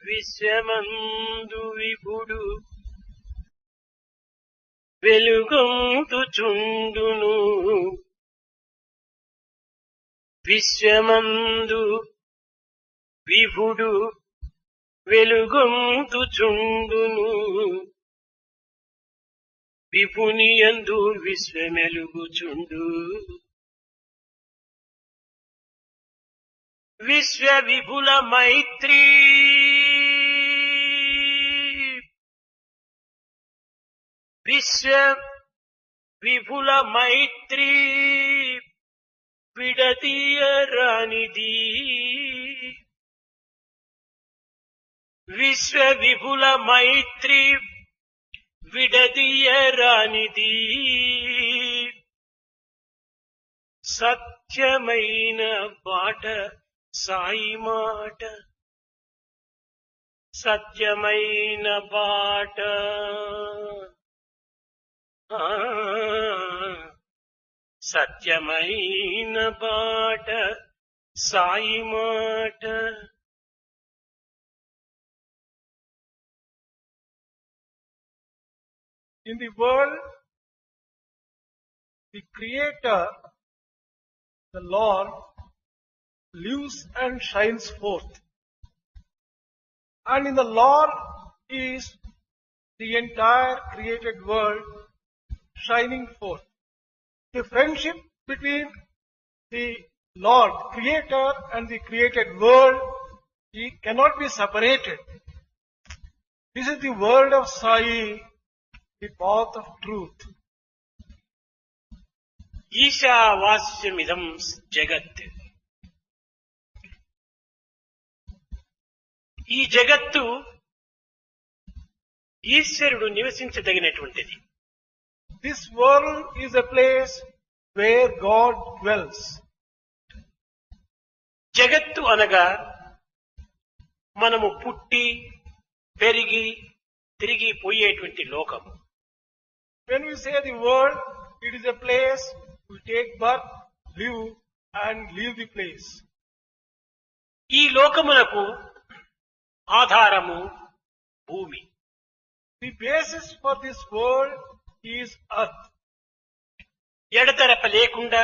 విశ్వమందు విభుడు వెలుగొందుచుండును. విశ్వమందు విభుడు వెలుగొందుచుండును. విపునియందు విశ్వమెలుగుచుండు. విశ్వ విపుల మైత్రీ విశ్వ విపుల మైత్రీ విడదీయరానిది. విశ్వ విపుల మైత్రీ విడదీయరానిది. సత్యమైన బాట సాయి మాట. సత్యమైన బాట సత్యమైన బాట సాయి మాట. In the world, the Creator, the Lord, lives and shines forth. And in the Lord is the entire created world shining forth. The friendship between the Lord, Creator, and the created world, he cannot be separated. This is the world of Sai, the path of truth. ఈశావాస్యమిదం జగత్. ఈ జగత్తు ఈశ్వరుడు నివసించదగినటువంటిది. This world is a place where God dwells. జగత్తు అనగా మనము పుట్టి పెరిగి తిరిగి పోయేటువంటి లోకము. When we say the world, it is a place we take birth, live and leave the place. ఈ లోకమునకు ఆధారము భూమి. The basis for this world is earth. ఎడతెరప లేకుండా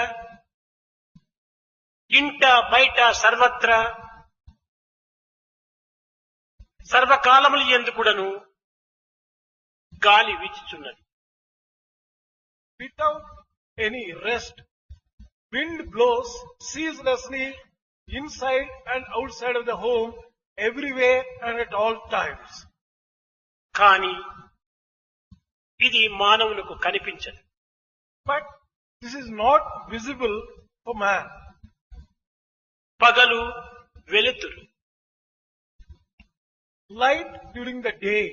ఇంట బయట సర్వత్రా సర్వకాలములు యందు కూడాను గాలి వీచుచున్నది. Without any rest, wind blows ceaselessly inside and outside of the home, everywhere and at all times. కానీ ఇది మానవులకు కనిపించదు. But this is not visible for man. పగలు వెలుతురు, Light during the day,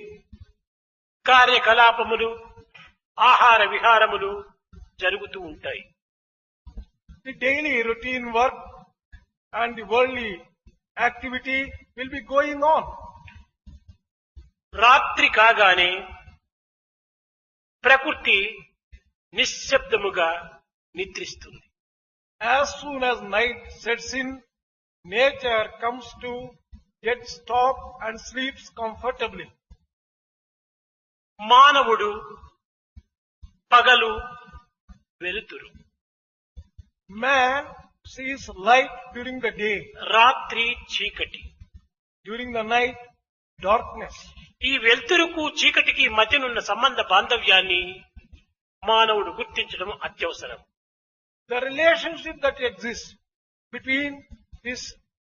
కార్యకలాపములు ఆహార విహారములు జరుగుతూ ఉంటాయి. the daily routine work and the worldly activity will be going on. రాత్రి కాగానే ప్రకృతి నిశ్శబ్దముగా నిద్రిస్తుంది. As soon as night sets in, nature comes to get stop and sleeps comfortably. మానవుడు పగలు వెలుతురు, Man sees light during the day, రాత్రి చీకటి. during the night darkness. ఈ వెలుతురుకు చీకటికి మధ్యనున్న సంబంధ బాంధవ్యాన్ని మానవుడు గుర్తించడం అత్యవసరం. The relationship that exists between this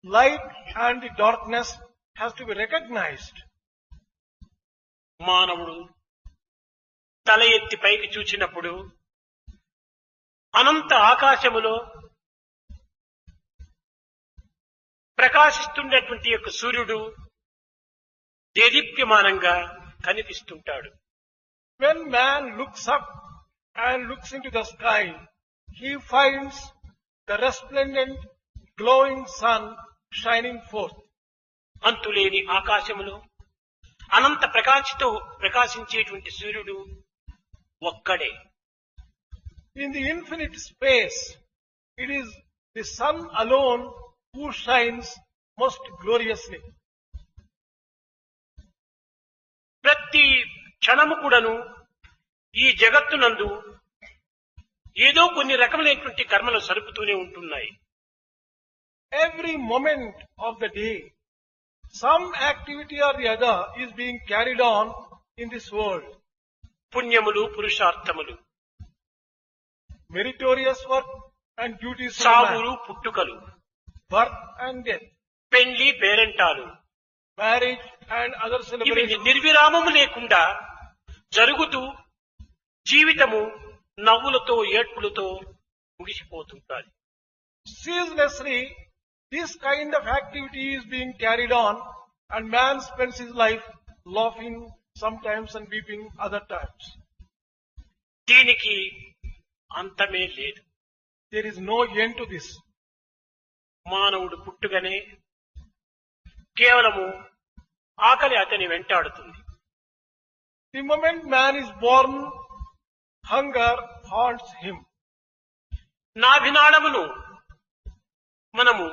light and the darkness has to be recognized. మానవుడు తల ఎత్తి పైకి చూచినప్పుడు అనంత ఆకాశములో ప్రకాశిస్తున్నటువంటి యొక్క సూర్యుడు దేదీప్యమానంగా కనిపిస్తుంటాడు. When man looks up and looks into the sky, he finds the resplendent, glowing sun shining forth. అంతులేని ఆకాశములో అనంత ప్రకాశంతో ప్రకాశించేటువంటి సూర్యుడు ఒక్కడే. In the infinite space, it is the sun alone who shines most gloriously. క్షణము కూడాను ఈ జగత్తునందు ఏదో కొన్ని రకములైనటువంటి కర్మలు సరుపుతూనే ఉంటున్నాయి. Every moment of the day, some activity or the other is being carried on in this world. పుణ్యములు పురుషార్థములు, Meritorious work and duties of man, సావులు పుట్టుకలు, birth and death, పెళ్లి పేరెంటాలు, marriage and other ఇవి celebrations. నిర్విరామము లేకుండా జరుగుతూ జీవితము నవ్వులతో ఏడ్పులతో ముగిసిపోతుంటారు. Ceaselessly, this kind of activity is being carried on, and man spends his life laughing sometimes and weeping other times. దీనికి అంతమే లేదు. There is no end to this. మానవుడు పుట్టుగానే కేవలము ఆకలి అతని వెంటాడుతుంది. The moment man is born, hunger haunts him. నాభినాళమును మనము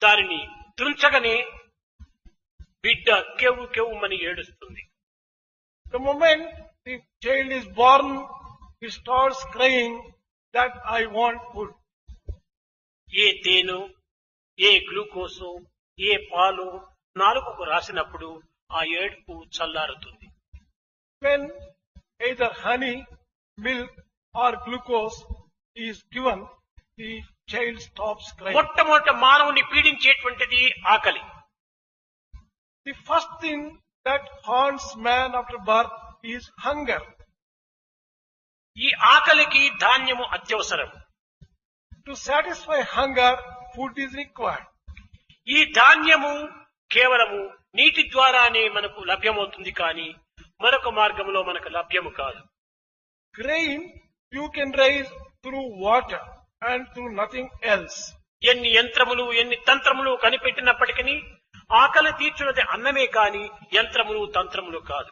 దానిని త్రుంచగానే బిడ్డ కెవ్వు కెవ్వుమని ఏడుస్తుంది. The moment the child is born, he starts crying that I want food. ఏ తేనో ఏ గ్లూకోసో ఏ పాలో నాలుకకు రాసినప్పుడు ఆ ఏడుపు చల్లారుతుంది. When either honey, milk or glucose is given, the child stops crying. మొట్టమొదట మానవుని పీడించేటువంటిది ఆకలి. The first thing that haunts man after birth is hunger. ఈ ఆకలికి ధాన్యము అత్యవసరం. To satisfy hunger, food is required. ఈ ధాన్యము కేవలము నీటి ద్వారానే మనకు లభ్యమవుతుంది కానీ మరొక మార్గంలో మనకు లభ్యము కాదు. Grain you can raise through water and through nothing else. ఎన్ని యంత్రములు ఎన్ని తంత్రములు కనిపెట్టినప్పటికీ ఆకలి తీర్చున్నది అన్నమే కాని యంత్రములు తంత్రములు కాదు.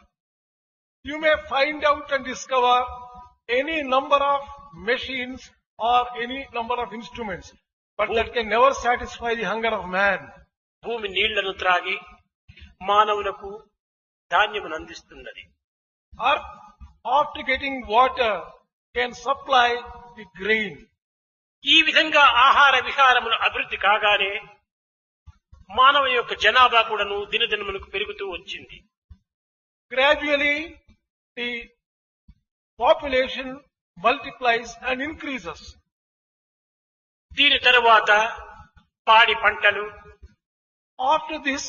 You may find out and discover any number of machines or any number of instruments, but that can never satisfy the hunger of man. భూమి నీళ్లను త్రాగి మానవులకు ధాన్యమును అందిస్తున్నది. Earth, after getting water, can supply the grain. ఈ విధంగా ఆహార విహారములు అభివృద్ధి కాగానే మానవ యొక్క జనాభా కూడాను దినదినములకు పెరుగుతూ వచ్చింది. Gradually, the population multiplies and increases. దీని తరువాత పాడి పంటలు, After this,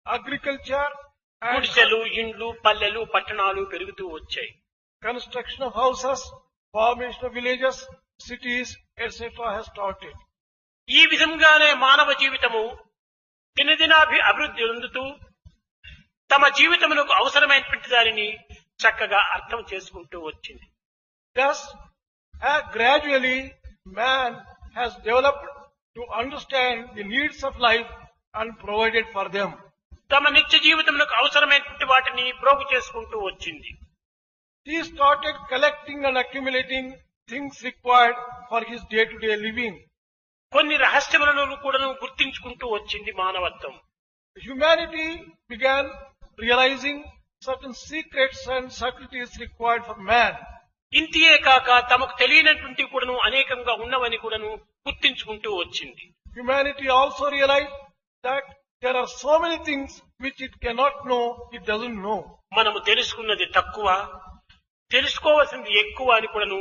agriculture and గుడిసెలు, ఇండ్లు, పల్లెలు, పట్టణాలు పెరుగుతూ వచ్చాయి. construction of houses, formation of villages, cities, etc. has started. ఈ విధంగానే మానవ జీవితము అభివృద్ధి చెందుతూ తమ జీవితమునకు అవసరమైనటువంటి దానిని చక్కగా అర్థం చేసుకుంటూ వచ్చింది. Thus, gradually, man has developed to understand the needs of life and provided for them. తమ నిత్య జీవితమునకు అవసరమైనటువంటి వాటిని ప్రోగు చేసుకుంటూ వచ్చింది. He started collecting and accumulating things required for his day-to-day living. కొన్ని రహస్యములను కూడా గుర్తించుకుంటూ వచ్చింది మానవత్వం. Humanity began realizing certain secrets and subtleties required for man. ఇంతియే కాక తమకు తెలియనటువంటి కూడాను అనేకంగా ఉన్నవని కూడాను గుర్తించుకుంటూ వచ్చింది. Humanity also realized that there are so many things which it cannot know, it doesn't know. మనము తెలుసుకున్నది తక్కువ, తెలుసుకోవాల్సింది ఎక్కువ అని కూడాను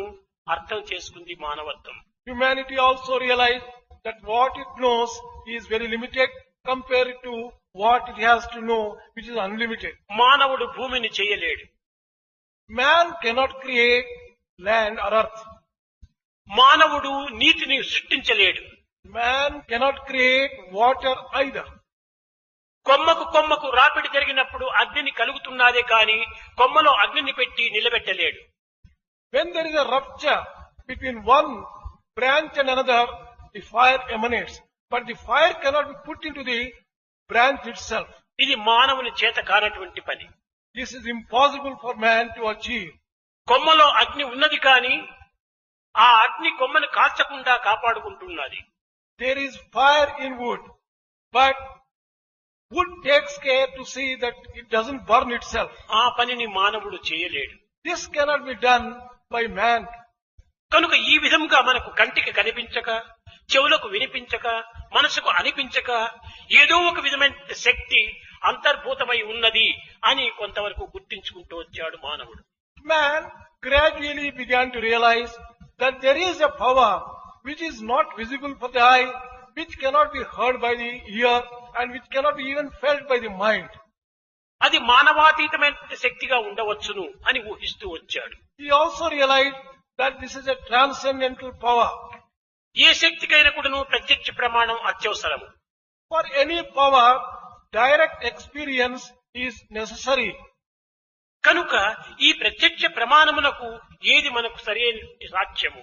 అర్థం చేసుకుంది మానవత్వం. Humanity also realized that what it knows is very limited compared to what it has to know, which is unlimited. మానవుడు భూమిని చేయలేడు. Man cannot create land or earth. మానవుడు నీటిని సృష్టించలేడు. Man cannot create water either. కొమ్మకు కొమ్మకు రాపిడి జరిగినప్పుడు అగ్నిని కలుగుతున్నదే కాని కొమ్మలో అగ్నిని పెట్టి నిలబెట్టలేడు. When there is a rupture between one branch and another, the fire emanates. But the fire cannot be put into the branch itself. ఇది మానవుని చేత కానటువంటి పని. This is impossible for man to achieve. కొమ్మలో అగ్ని ఉన్నది కాని ఆ అగ్ని కొమ్మను కాల్చకుండా కాపాడుకుంటున్నది. There is fire in wood, but Wood takes care to see that it doesn't burn itself. ఆ పనిని మానవుడు చేయలేడు. This cannot be done by man. కనుక ఈ విధంగా మనకు కంటికి కనిపించక, చెవులకు వినిపించక, మనసుకు అనిపించక ఏదో ఒక విధమైన శక్తి అంతర్భూతమై ఉన్నది అని కొంతవరకు గుర్తించుకుంటూ వచ్చాడు మానవుడు. Man gradually began to realize that there is a power which is not visible for the eye, which cannot be heard by the ear, and which cannot be even felt by the mind. అది మానవాతీతమైన శక్తిగా ఉండవచ్చును అని ఊహిస్తూ వచ్చాడు. He also realized that this is a transcendental power. ఏ శక్తికైనా కూడాను ప్రత్యక్ష ప్రమాణం అత్యవసరము. For any power, direct experience is necessary. కనుక ఈ ప్రత్యక్ష ప్రమాణమునకు ఏది మనకు సరైన సాక్ష్యము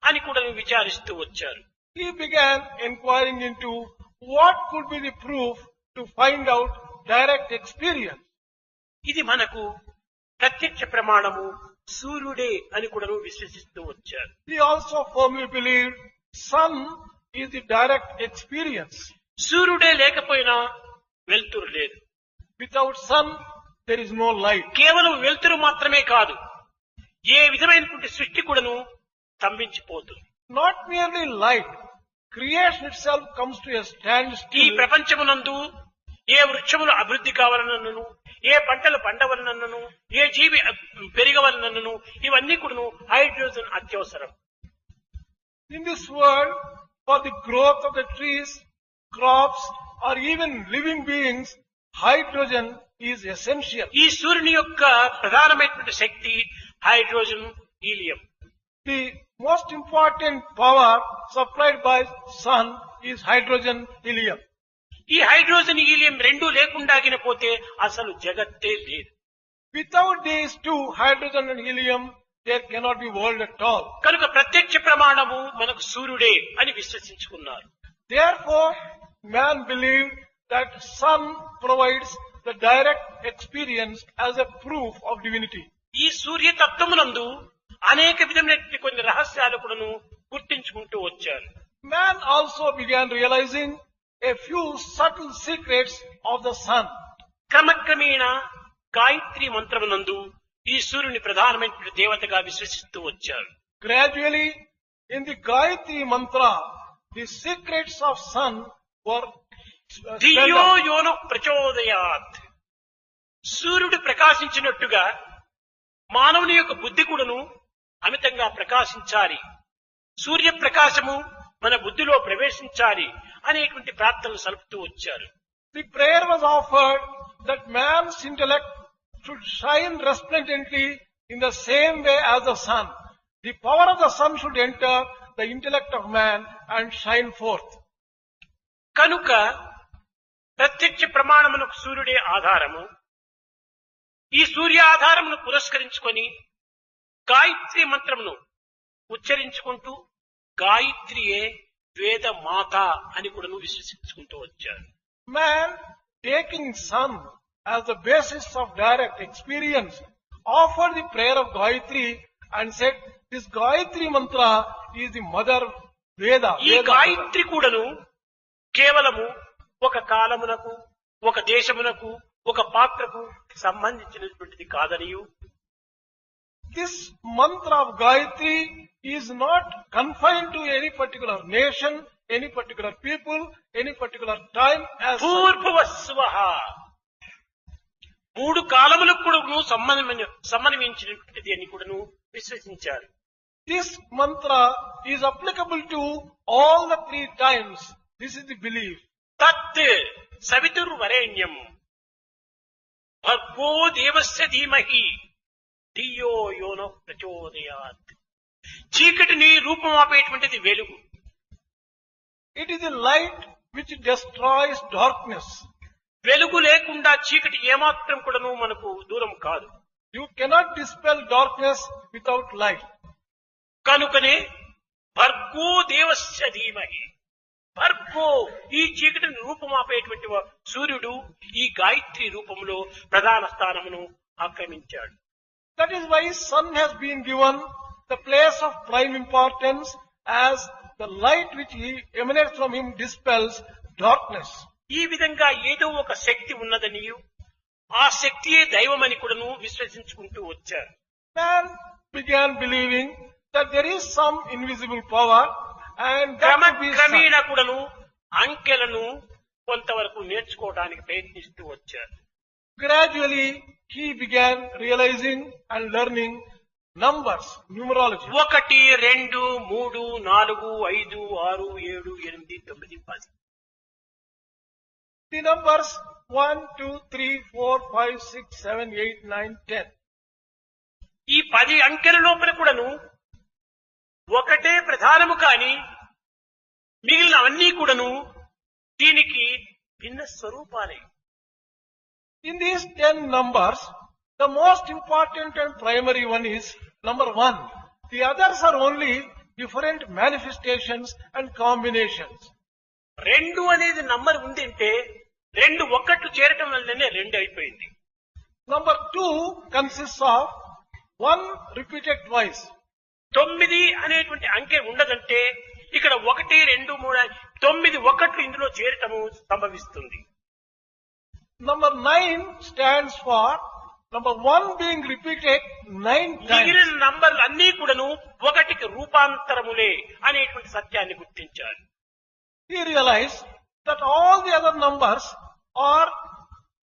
అని కూడా విచారిస్తూ వచ్చారు. He began inquiring into what could be the proof to find out direct experience. ఇది మనకు ప్రత్యక్ష ప్రమాణము సూర్యుడే అని కూడా విశ్వసిస్తూ వచ్చారు. He also firmly believed sun is the direct experience. సూర్యుడే లేకపోయినా వెలుతురు లేదు. Without sun, there is no light. కేవలం వెలుతురు మాత్రమే కాదు, ఏ విధమైనటువంటి సృష్టి కూడాను స్తంభించిపోతుంది. Not merely light, creation itself comes to a ఈ standstill. ప్రపంచమునందు ఏ వృక్షములు అభివృద్ధి కావాలనను, ఏ పంటలు పండవలనను, ఏ జీవి పెరగవలనను ఇవన్నీ కూడాను హైడ్రోజన్ అత్యవసరం. In this world, for the growth of the trees, crops, or even living beings, hydrogen is essential. ఈ సూర్యుని యొక్క ప్రధానమైనటువంటి శక్తి hydrogen, helium. The most important power supplied by sun is hydrogen, helium. ఈ హైడ్రోజన్, హీలియం రెండూ లేకుండా పోతే అసలు జగత్తే లేదు. Without these two, hydrogen and helium, there cannot be world at all. కనుక ప్రత్యక్ష ప్రమాణము మనకు సూర్యుడే అని విశ్వసించుకున్నారు. Therefore, man believed that sun provides the direct experience as a proof of divinity. ఈ సూర్యతత్వమునందు అనేక విధమైన కొన్ని రహస్యాలు కూడాను గుర్తించుకుంటూ వచ్చారు. Man also began realizing a few subtle secrets of the sun. క్రమక్రమేణా Gayatri మంత్రమునందు ఈ సూర్యుని ప్రధానమైన దేవతగా విశ్వసిస్తూ వచ్చారు. Gradually, in the Gayatri mantra, the secrets of sun were ధియో spelled out. యోన ప్రచోదయాత్. సూర్యుడు ప్రకాశించినట్టుగా మానవుని యొక్క బుద్ధి కూడాను అమితంగా ప్రకాశించాలి, సూర్య ప్రకాశము మన బుద్ధిలో ప్రవేశించాలి అనేటువంటి ప్రార్థనలు సలుపుతూ వచ్చారు. The prayer was offered that man's intellect should shine resplendently in the same way as the sun. The power of the sun should enter the intellect of man and shine forth. కనుక ప్రత్యక్ష ప్రమాణమునకు సూర్యుడే ఆధారము. ఈ సూర్య ఆధారమును పురస్కరించుకొని గాయత్రి మంత్రమును ఉచ్చరించుకుంటూ గాయత్రియే వేద మాత అని కూడా విశ్వసించుకుంటూ వచ్చారు. Man, taking sun as the basis of direct experience, offered the prayer of Gayatri and said, this Gayatri mantra is the mother Veda. ఈ Veda గాయత్రి కూడాను కేవలము ఒక కాలమునకు, ఒక దేశమునకు, ఒక పాత్రకు సంబంధించినటువంటిది కాదనియు, This mantra of Gayatri is not confined to any particular nation, any particular people, any particular time as such. పూర్వస్వః మూడు కాలములకు కూడాను సమన్వయించినటువంటిది అని కూడాను విశ్వసించారు. This mantra is applicable to all the three times. This is the belief. తత్ సవితుర్వరేణ్యం భర్గో దేవస్య ధీమహి ధియో యోనః ప్రచోదయాత్. చీకటిని రూపమాపేటువంటిది వెలుగు. It is the light which destroys darkness. వెలుగు లేకుండా చీకటి ఏమాత్రం కూడాను మనకు దూరం కాదు. You cannot dispel darkness without light. కనుకనే భర్గో దేవస్య ధీమహి, భర్గో ఈ చీకటిని రూపమాపేటువంటి సూర్యుడు ఈ గాయత్రి రూపంలో ప్రధాన స్థానమును ఆక్రమించాడు. That is why sun has been given the place of prime importance as the light which emanates from him dispels darkness. ఈ విధంగా ఏదో ఒక శక్తి ఉన్నదనియు ఆ శక్తియే దైవమని కూడాను విశ్వసించుకుంటూ వచ్చారు. Man began believing that there is some invisible power and that could be క్రమేణా కూడాను అంకెలను కొంతవరకు నేర్చుకోవడానికి ప్రయత్నిస్తూ వచ్చారు. Gradually he began realizing and learning numbers, numerology. 1, 2, 3, 4, 5, 6, 7, 8, 9, 10. The numbers 1, 2, 3, 4, 5, 6, 7, 8, 9, 10. ఈ 10 అంకెల లోపల కూడాను ఒకటే ప్రధానము కాని మిగిలిన అన్నీ కూడాను దీనికి భిన్న స్వరూపాలే. In these 10 numbers, the most important and primary one is number 1. The others are only different manifestations and combinations. 2 అనేది నంబర్ ఉందంటే 2 ఒక్కట్లు చేరటం వల్లనే 2 అయిపోయింది. Number 2 consists of 1 repeated twice. 9 అనేటువంటి అంకె ఉండదంటే ఇక్కడ 1, 2, 3 9 ఒక్కట్లు ఇందులో చేరటము సంభవిస్తుంది. Number 9 stands for number 1 being repeated 9 times. మిగిలిన నంబర్లు అన్నీ కూడాను ఒకటికి రూపాంతరములే అనేటువంటి సత్యాన్ని గుర్తించాలి. He realized that all the other numbers are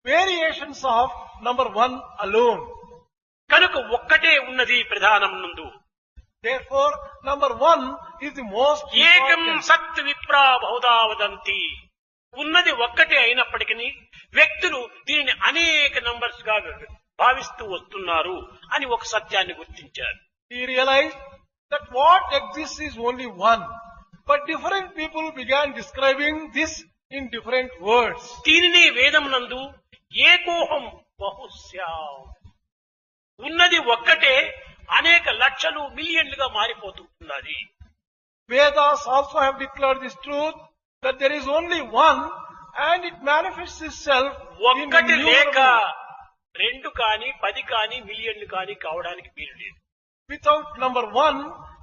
variations of number 1 alone. కనుక ఒక్కటే ఉన్నది ప్రధానం నందు. Therefore, number 1 is the most ఏకం important. సత్ విప్రా బహుదా వదంతి. ఉన్నది ఒక్కటే అయినప్పటికీ వ్యక్తులు దీనిని అనేక నంబర్స్ గా భావిస్తూ వస్తున్నారు అని ఒక సత్యాన్ని గుర్తించారు. He realized that what exists is only one, but different people began describing this in different words. దీనిని వేదం నందు ఏకోహం బహుశ్యాం. ఉన్నది ఒక్కటే అనేక లక్షలు మిలియన్లుగా మారిపోతున్నది. Vedas also have declared this truth that there is only one and it manifests itself in ఒక్కటి లేక innumerable. 2 కాని 10 కాని మిలియన్లు కాని కావడానికి వీలు లేదు. Without number 1,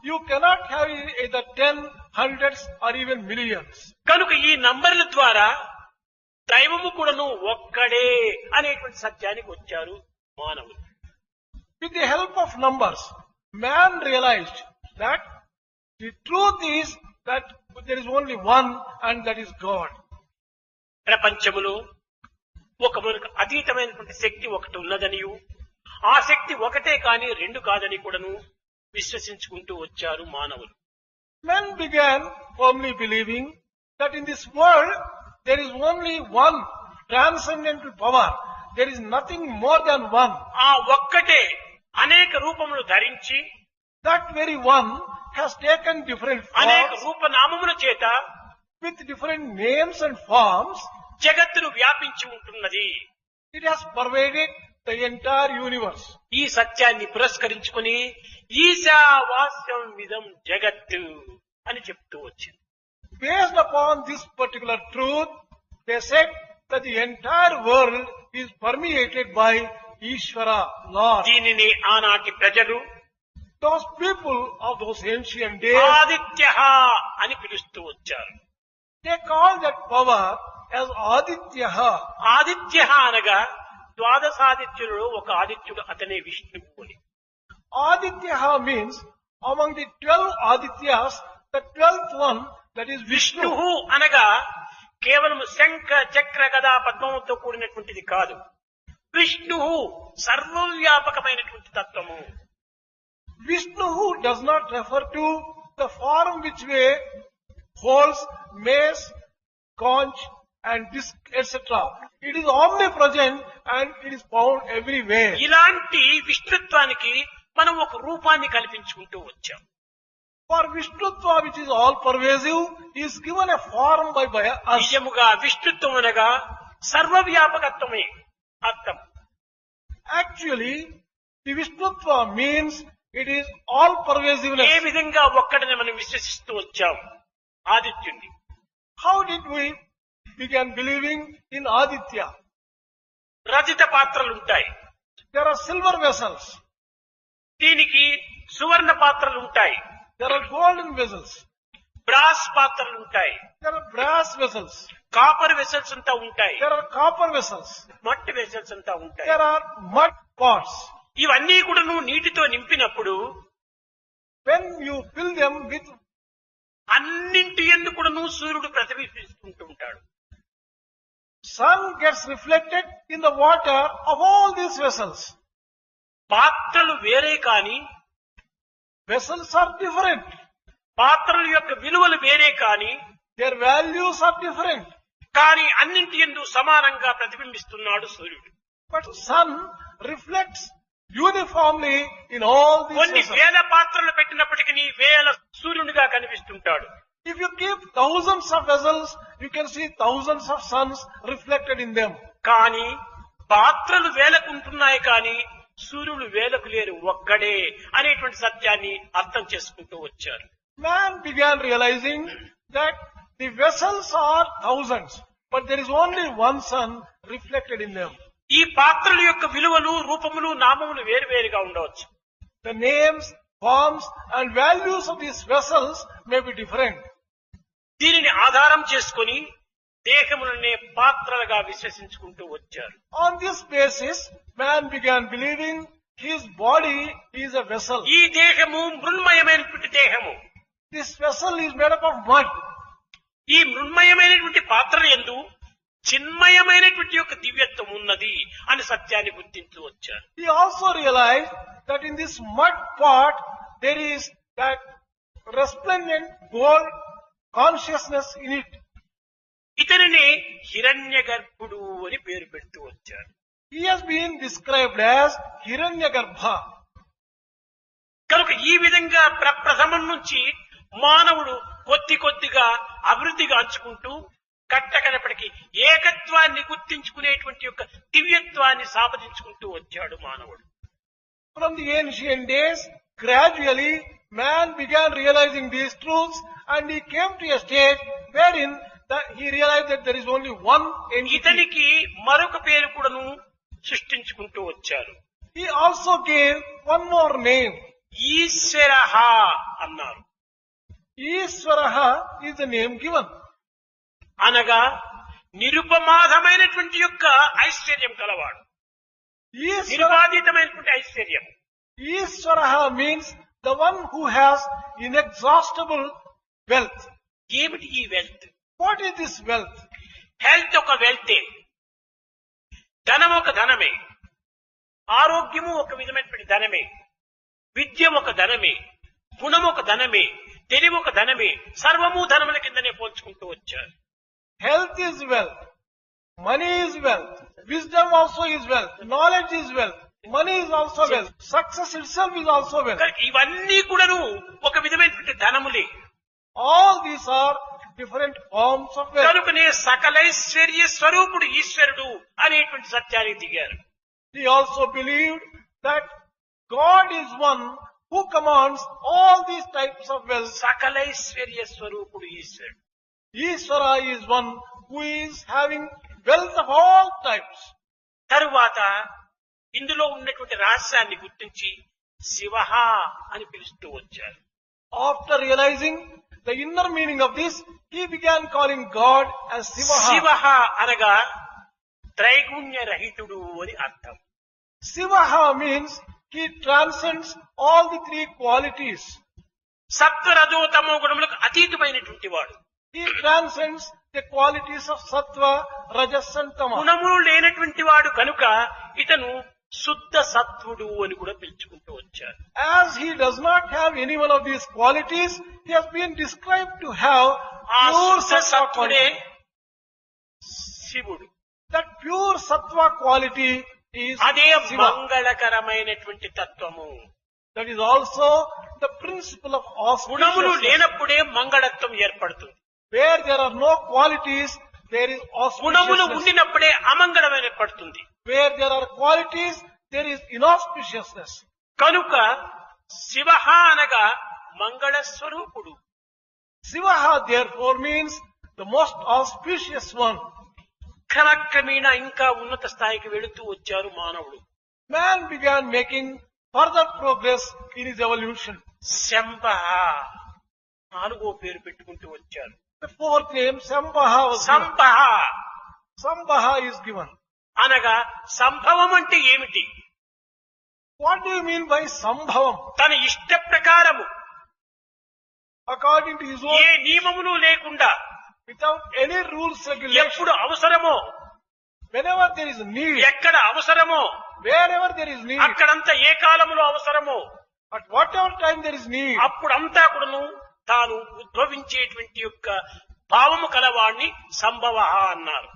you cannot have either 10, hundreds or even millions. కనుక ఈ నంబర్ల ద్వారా దైవము కూడాను ఒక్కడే అనేటువంటి సత్యానికి వచ్చారు మానవులు. With the help of numbers, man realized that the truth is that there is only one and that is God. ప్రపంచములో ఒక మనకు అతీతమైనటువంటి శక్తి ఒకటి ఉన్నదనియు ఆ శక్తి ఒకటే కాని 2 కాదని కూడాను విశ్వసించుకుంటూ వచ్చారు మానవులు. Men began firmly believing that in this world there is only one transcendental power. There is nothing more than one. ఆ ఒక్కటే అనేక రూపములు ధరించి That very one has taken different అనేక forms రూపనామముల చేత with different names and forms. జగత్తును వ్యాపించి ఉంటున్నది. It has pervaded the entire universe. ఈ సత్యాన్ని పురస్కరించుకుని ఈశావాస్యం విధం జగత్తు అని చెప్తూ వచ్చింది. Based upon this particular truth, they said that the entire world is permeated by Ishvara, Lord. దీనిని ఆనాటి ప్రజలు Those people of those ancient days, Aditya అని పిలుస్తూ వచ్చారు. they call that power as Adityaha. Aditya అనగా ద్వాదశాదిత్యులలో ఒక ఆదిత్యుడు అతనే విష్ణువు అని. Adityaha means among the 12 Adityas, the 12th one, that is Vishnu. విష్ణువు అనగా కేవలం శంఖ చక్ర గదా పద్మముతో కూడినటువంటిది కాదు. విష్ణువు సర్వవ్యాపకమైనటువంటి తత్వము. Vishnu does not refer to the form which way holds mace, conch and disc, etc. It is omnipresent and it is found everywhere. ఇలాంటి విష్ణుత్వానికి మనం ఒక రూపాన్ని కల్పించుకుంటూ వచ్చాం. For Vishnutva, which is all pervasive, is given a form by us. నిజముగా విష్ణుత్వం అనగా సర్వవ్యాపకత్వమే అర్థం. Actually, the Vishnutva means it is all A pervasiveness. విధంగా ఒక్కడిని మనం విశ్వసిస్తూ వచ్చాం ఆదిత్యుణ్ణి. How did we begin believing in Aditya? Rajitha పాత్రలుంటాయి, There are silver vessels. దీనికి సువర్ణ పాత్రలుంటాయి, There are golden vessels. Brass పాత్రలుంటాయి, There are brass vessels. Copper vessels అంతా ఉంటాయి, There are copper vessels. మట్టి వెసల్స్ అంతా ఉంటాయి. There are mud pots. ఇవన్నీ కూడా నువ్వు నీటితో నింపినప్పుడు When you fill them with, అన్నింటి యందు కూడా నువ్వు సూర్యుడు ప్రతిబింబిస్తుంటూ ఉంటాడు. sun gets reflected in the water of all these vessels. పాత్రలు వేరే కాని, Vessels are different. పాత్రల యొక్క విలువలు వేరే కాని, Their values are different. కానీ అన్నింటి యందు సమానంగా ప్రతిబింబిస్తున్నాడు సూర్యుడు. But sun reflects uniformly in all these కొన్ని vessels. వేల పాత్రలు పెట్టినప్పటికీ వేల సూర్యునిగా కనిపిస్తుంటాడు. If you keep thousands of vessels, you can see thousands of suns reflected in them. కానీ పాత్రలు వేలకుంటున్నాయి కానీ సూర్యుడు వేలకు లేరు, ఒక్కడే అనేటువంటి సత్యాన్ని అర్థం చేసుకుంటూ వచ్చారు. Man began realizing that the vessels are thousands, but there is only one sun reflected in them. ఈ పాత్రల యొక్క విలువలు, రూపములు, నామములు వేరువేరుగా ఉండవచ్చు. The names, forms and values of these vessels may be different. దీనిని ఆధారం చేసుకొని దేహములనే పాత్రలుగా విశ్వసించుకుంటూ వచ్చారు. On this basis, man began believing his body is a vessel. ఈ దేహము మృన్మయమైనటువంటి దేహము. This vessel is made up of mud. ఈ మృన్మయమైనటువంటి పాత్ర యందు చిన్మయమైనటువంటి యొక్క దివ్యత్వం ఉన్నది అని సత్యాన్ని గుర్తించు వచ్చారు. He also realized that in this mud pot there is that resplendent gold consciousness in it. ఇతనిని హిరణ్య గర్భుడు అని పేరు పెడుతూ వచ్చారు. He has been described as Hiranyagarbha. కనుక ఈ విధంగా ప్రప్రథమం నుంచి మానవుడు కొద్ది కొద్దిగా అభివృద్ధి గాంచుకుంటూ కట్టకనప్పటికీ ఏకత్వాన్ని గుర్తించుకునేటువంటి యొక్క దివ్యత్వాన్ని సాధించుకుంటూ వచ్చాడు మానవుడు. From the ancient days, gradually man began realizing these truths and he came to a stage wherein he realized that there is only one entity. ఇతనికి మరొక పేరు కూడాను సృష్టించుకుంటూ వచ్చారు. He also gave one more name. ఈశ్వరః అన్నారు. Ishvaraha is the name given. అనగా నిరుపమాధమైనటువంటి యొక్క ఐశ్వర్యం కలవాడు, నిరుపాధితమైనటువంటి ఐశ్వర్యం. Ishvaraha means the one who has inexhaustible wealth. ఏమిటి ఈ wealth? What is this wealth? Health ఒక వెల్తే, ధనం ఒక ధనమే, ఆరోగ్యము ఒక విధమైనటువంటి ధనమే, విద్య ఒక ధనమే, గుణం ఒక ధనమే, తెలివి ఒక ధనమే, సర్వము ధనముల కిందనే పోల్చుకుంటూ వచ్చారు. Health is wealth. Money is wealth. Wisdom also is wealth. Knowledge is wealth. Money is also wealth. Success itself is also wealth. కనుక ఇవన్నీ కూడాను ఒక విధమైనటువంటి ధనములే. All these are different forms of wealth. కనుకనే సకలైశ్వర్య స్వరూపుడు ఈశ్వరుడు అనేటువంటి సత్యానికి దిగారు. He also believed that God is one who commands all these types of wealth. సకలైశ్వర్య స్వరూపుడు ఈశ్వరుడు. Ishvara is one who is having wealth of all types. తరువాత ఇందులో ఉన్నటువంటి రహస్యాన్ని గుర్తించి శివః అని పిలుస్తూ వచ్చారు. After realizing the inner meaning of this, he began calling God as Sivaha. శివః అనగా త్రైగుణ్య రహితుడు అని అర్థం. Sivaha means he transcends all the three qualities. సత్వ రజో తమో గుణములకు అతీతమైనటువంటి వాడు. He transcends the qualities of sattva, rajas and tamas. గుణములు లేనటువంటి వాడు కనుక ఇతను శుద్ధ సత్వుడు అని కూడా పిలుచుకుంటూ వచ్చారు. As he does not have any one of these qualities, he has been described to have ఆ pure శుద్ధ sattva సత్వుడే quality. శివుడు. That pure sattva quality is అదే Shiva. మంగళకరమైనటువంటి తత్వము. That is also the principle of గుణములు auspiciousness. లేనప్పుడే మంగళత్వం ఏర్పడుతుంది. Where there are no qualities, there is గుణములు auspiciousness. ఉండినప్పుడే అమంగళం ఏర్పడుతుంది. Where there are qualities, there is inauspiciousness. కనుక శివః అనగా మంగళ స్వరూపుడు. Sivaha therefore means the most auspicious one. క్రమక్రమేణా ఇంకా ఉన్నత స్థాయికి వెళుతూ వచ్చారు మానవుడు. Man began making further progress in his evolution. శంభః నాలుగో పేరు పెట్టుకుంటూ వచ్చారు. The fourth name, Sambhaha, was given. సంభవ Sambhaha is given. అనగా సంభవం అంటే ఏమిటి? What do you mean by Sambhavam? తన ఇష్ట ప్రకారము According to his own, ఏ నియమములు లేకుండా without any rules, regulations, ఎప్పుడు అవసరమో, whenever there is need, ఎక్కడ అవసరమో, wherever there is need, అక్కడంతా ఏ కాలములో అవసరమో at whatever time there is need, అప్పుడంతా కూడాను తాను ఉద్భవించేటువంటి యొక్క భావము కలవాణ్ణి సంభవ అన్నారు.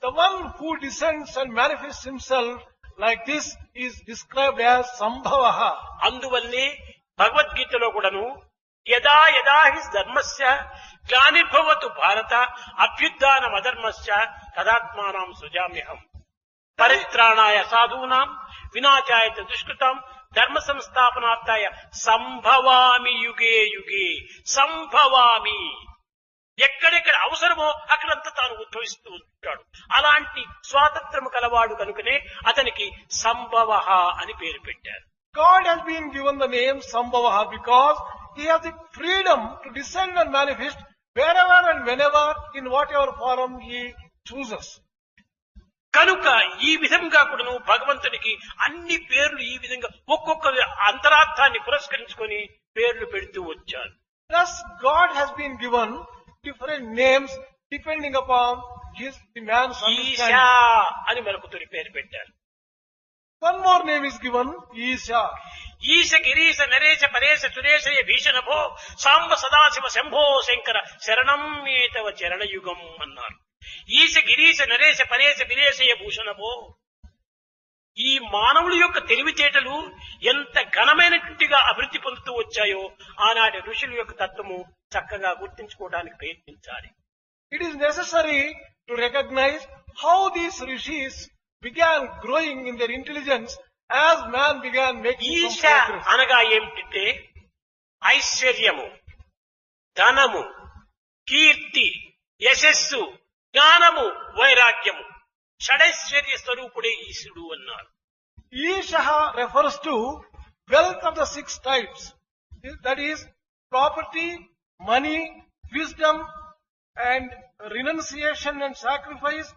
the one who descends and manifests himself like this is described as Sambhavaha. అందువల్లే భగవద్గీతలో కూడాను యదా యదా హి ధర్మస్య గ్లానిర్భవతు భారత అభ్యుత్థానం అధర్మస్య తదాత్మానం సృజామ్యహం పరిత్రాణాయ సాధూనాం వినాశాయ చ దుష్కృతాం ధర్మ సంస్థాపనార్థాయ సంభవామి యుగే యుగే. సంభవామి, ఎక్కడెక్కడ అవసరమో అక్కడంతా తాను ఉద్భవిస్తూ ఉంటాడు. అలాంటి స్వాతంత్రము కలవాడు కనుకనే అతనికి సంభవ అని పేరు పెట్టారు. God has been given the name Sambhavaha because he has the freedom to descend and manifest wherever and whenever in whatever form he chooses. కనుక ఈ విధంగా కూడాను భగవంతునికి అన్ని పేర్లు ఈ విధంగా ఒక్కొక్క అంతరార్థాన్ని పురస్కరించుకొని పేర్లు పెడుతూ వచ్చారు. Thus God has been given different names depending upon the man's Esha understanding. అని మరొకతోని పేరు పెట్టారు. One more name is given, Isha. ఈశ గిరీశ నరేశ పరేశ సురేశయ భీషణభో సాంబ సదాశివ శంభో శంకర శరణం ఏతవ చరణయుగం అన్నారు. ఈశ గిరీశ నరేశ పరేశ విరేశయ భూషణభో. ఈ మానవుల యొక్క తెలివితేటలు ఎంత ఘనమైనటువంటిగా అభివృద్ధి పొందుతూ వచ్చాయో ఆనాటి ఋషుల యొక్క తత్వము చక్కగా గుర్తించుకోవడానికి ప్రయత్నించాలి. It is necessary to recognize how these rishis began growing in their intelligence as man began making some ఈశ progress. అనగా ఏమిటంటే ఐశ్వర్యము, ధనము, కీర్తి, యశస్సు, జ్ఞానము, వైరాగ్యము, షడైశ్వర్య స్వరూపుడే ఈశుడు అన్నారు. Ishaha refers to wealth of the six types. That is property, money, wisdom, and renunciation and sacrifice,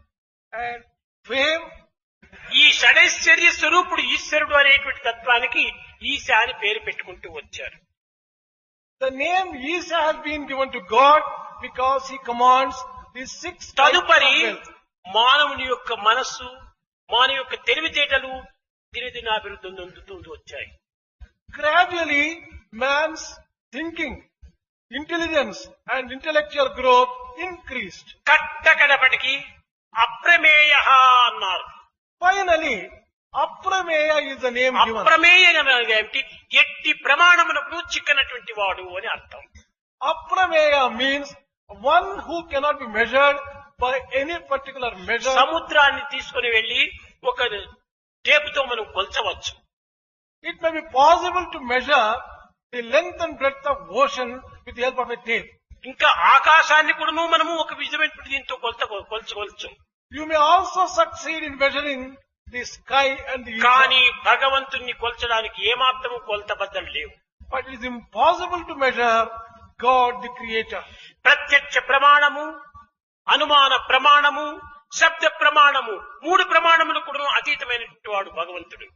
and fame. ఈ షడైశ్వర్య స్వరూపుడు ఈశ్వరుడు అనేటువంటి తత్వానికి ఈశ అని పేరు పెట్టుకుంటూ వచ్చారు. The name Isha has been given to God because he commands these six types of తదుపరి wealth. మానవుని యొక్క మనస్సు, మానవ యొక్క తెలివితేటలు దినదినాభివృద్ధి చెందుతూ వచ్చాయి. Gradually, man's thinking, intelligence, and intellectual growth increased. కట్టకడపటికి అప్రమేయ అన్నారు. Finally, Aprameya is the name given. అప్రమేయ అనగా ఏమిటి? ఎట్టి ప్రమాణములకు చిక్కనటువంటి వాడు అని అర్థం. Aprameya means one who cannot be measured by any particular measure. సముద్రాన్ని తీసుకుని వెళ్లి ఒక టేపుతో మనం కొల్చవచ్చు. It may be possible to measure the length and breadth of ocean with the help of a tape. ఇంకా ఆకాశాన్ని కూడాను మనము ఒక విధమైనటువంటి దీంతో కొల్చవచ్చు. You may also succeed in measuring the sky and the కానీ ether. భగవంతుణ్ణి కొల్చడానికి ఏమాత్రము కొలతబద్దలు లేవు. But it is impossible to measure God the Creator. ప్రత్యక్ష ప్రమాణము, అనుమాన ప్రమాణము, శబ్ద ప్రమాణము, మూడు ప్రమాణములు కూడా అతీతమైనటువంటి వాడు భగవంతుడు.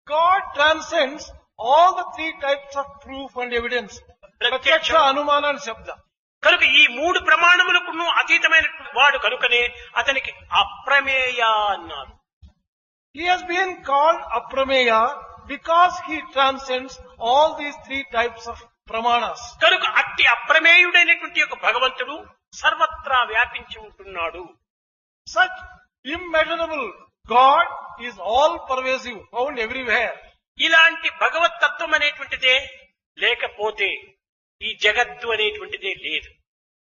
God transcends all the three types of proof and evidence. Pratyaksha, Anumana and Shabda. కనుక ఈ మూడు ప్రమాణములకు అతీతమైన వాడు కనుకనే అతనికి అప్రమేయ అన్నారు. He has been called Aprameya because he transcends all these three types of pramanas. కనుక అట్టి అప్రమేయుడైనటువంటి ఒక భగవంతుడు సర్వత్రా వ్యాపించి ఉంటున్నాడు. Such immeasurable God is all pervasive, found everywhere. ఇలాంటి భగవత్ తత్వం అనేటువంటిదే లేకపోతే ఈ జగత్తు అనేటువంటిదే లేదు.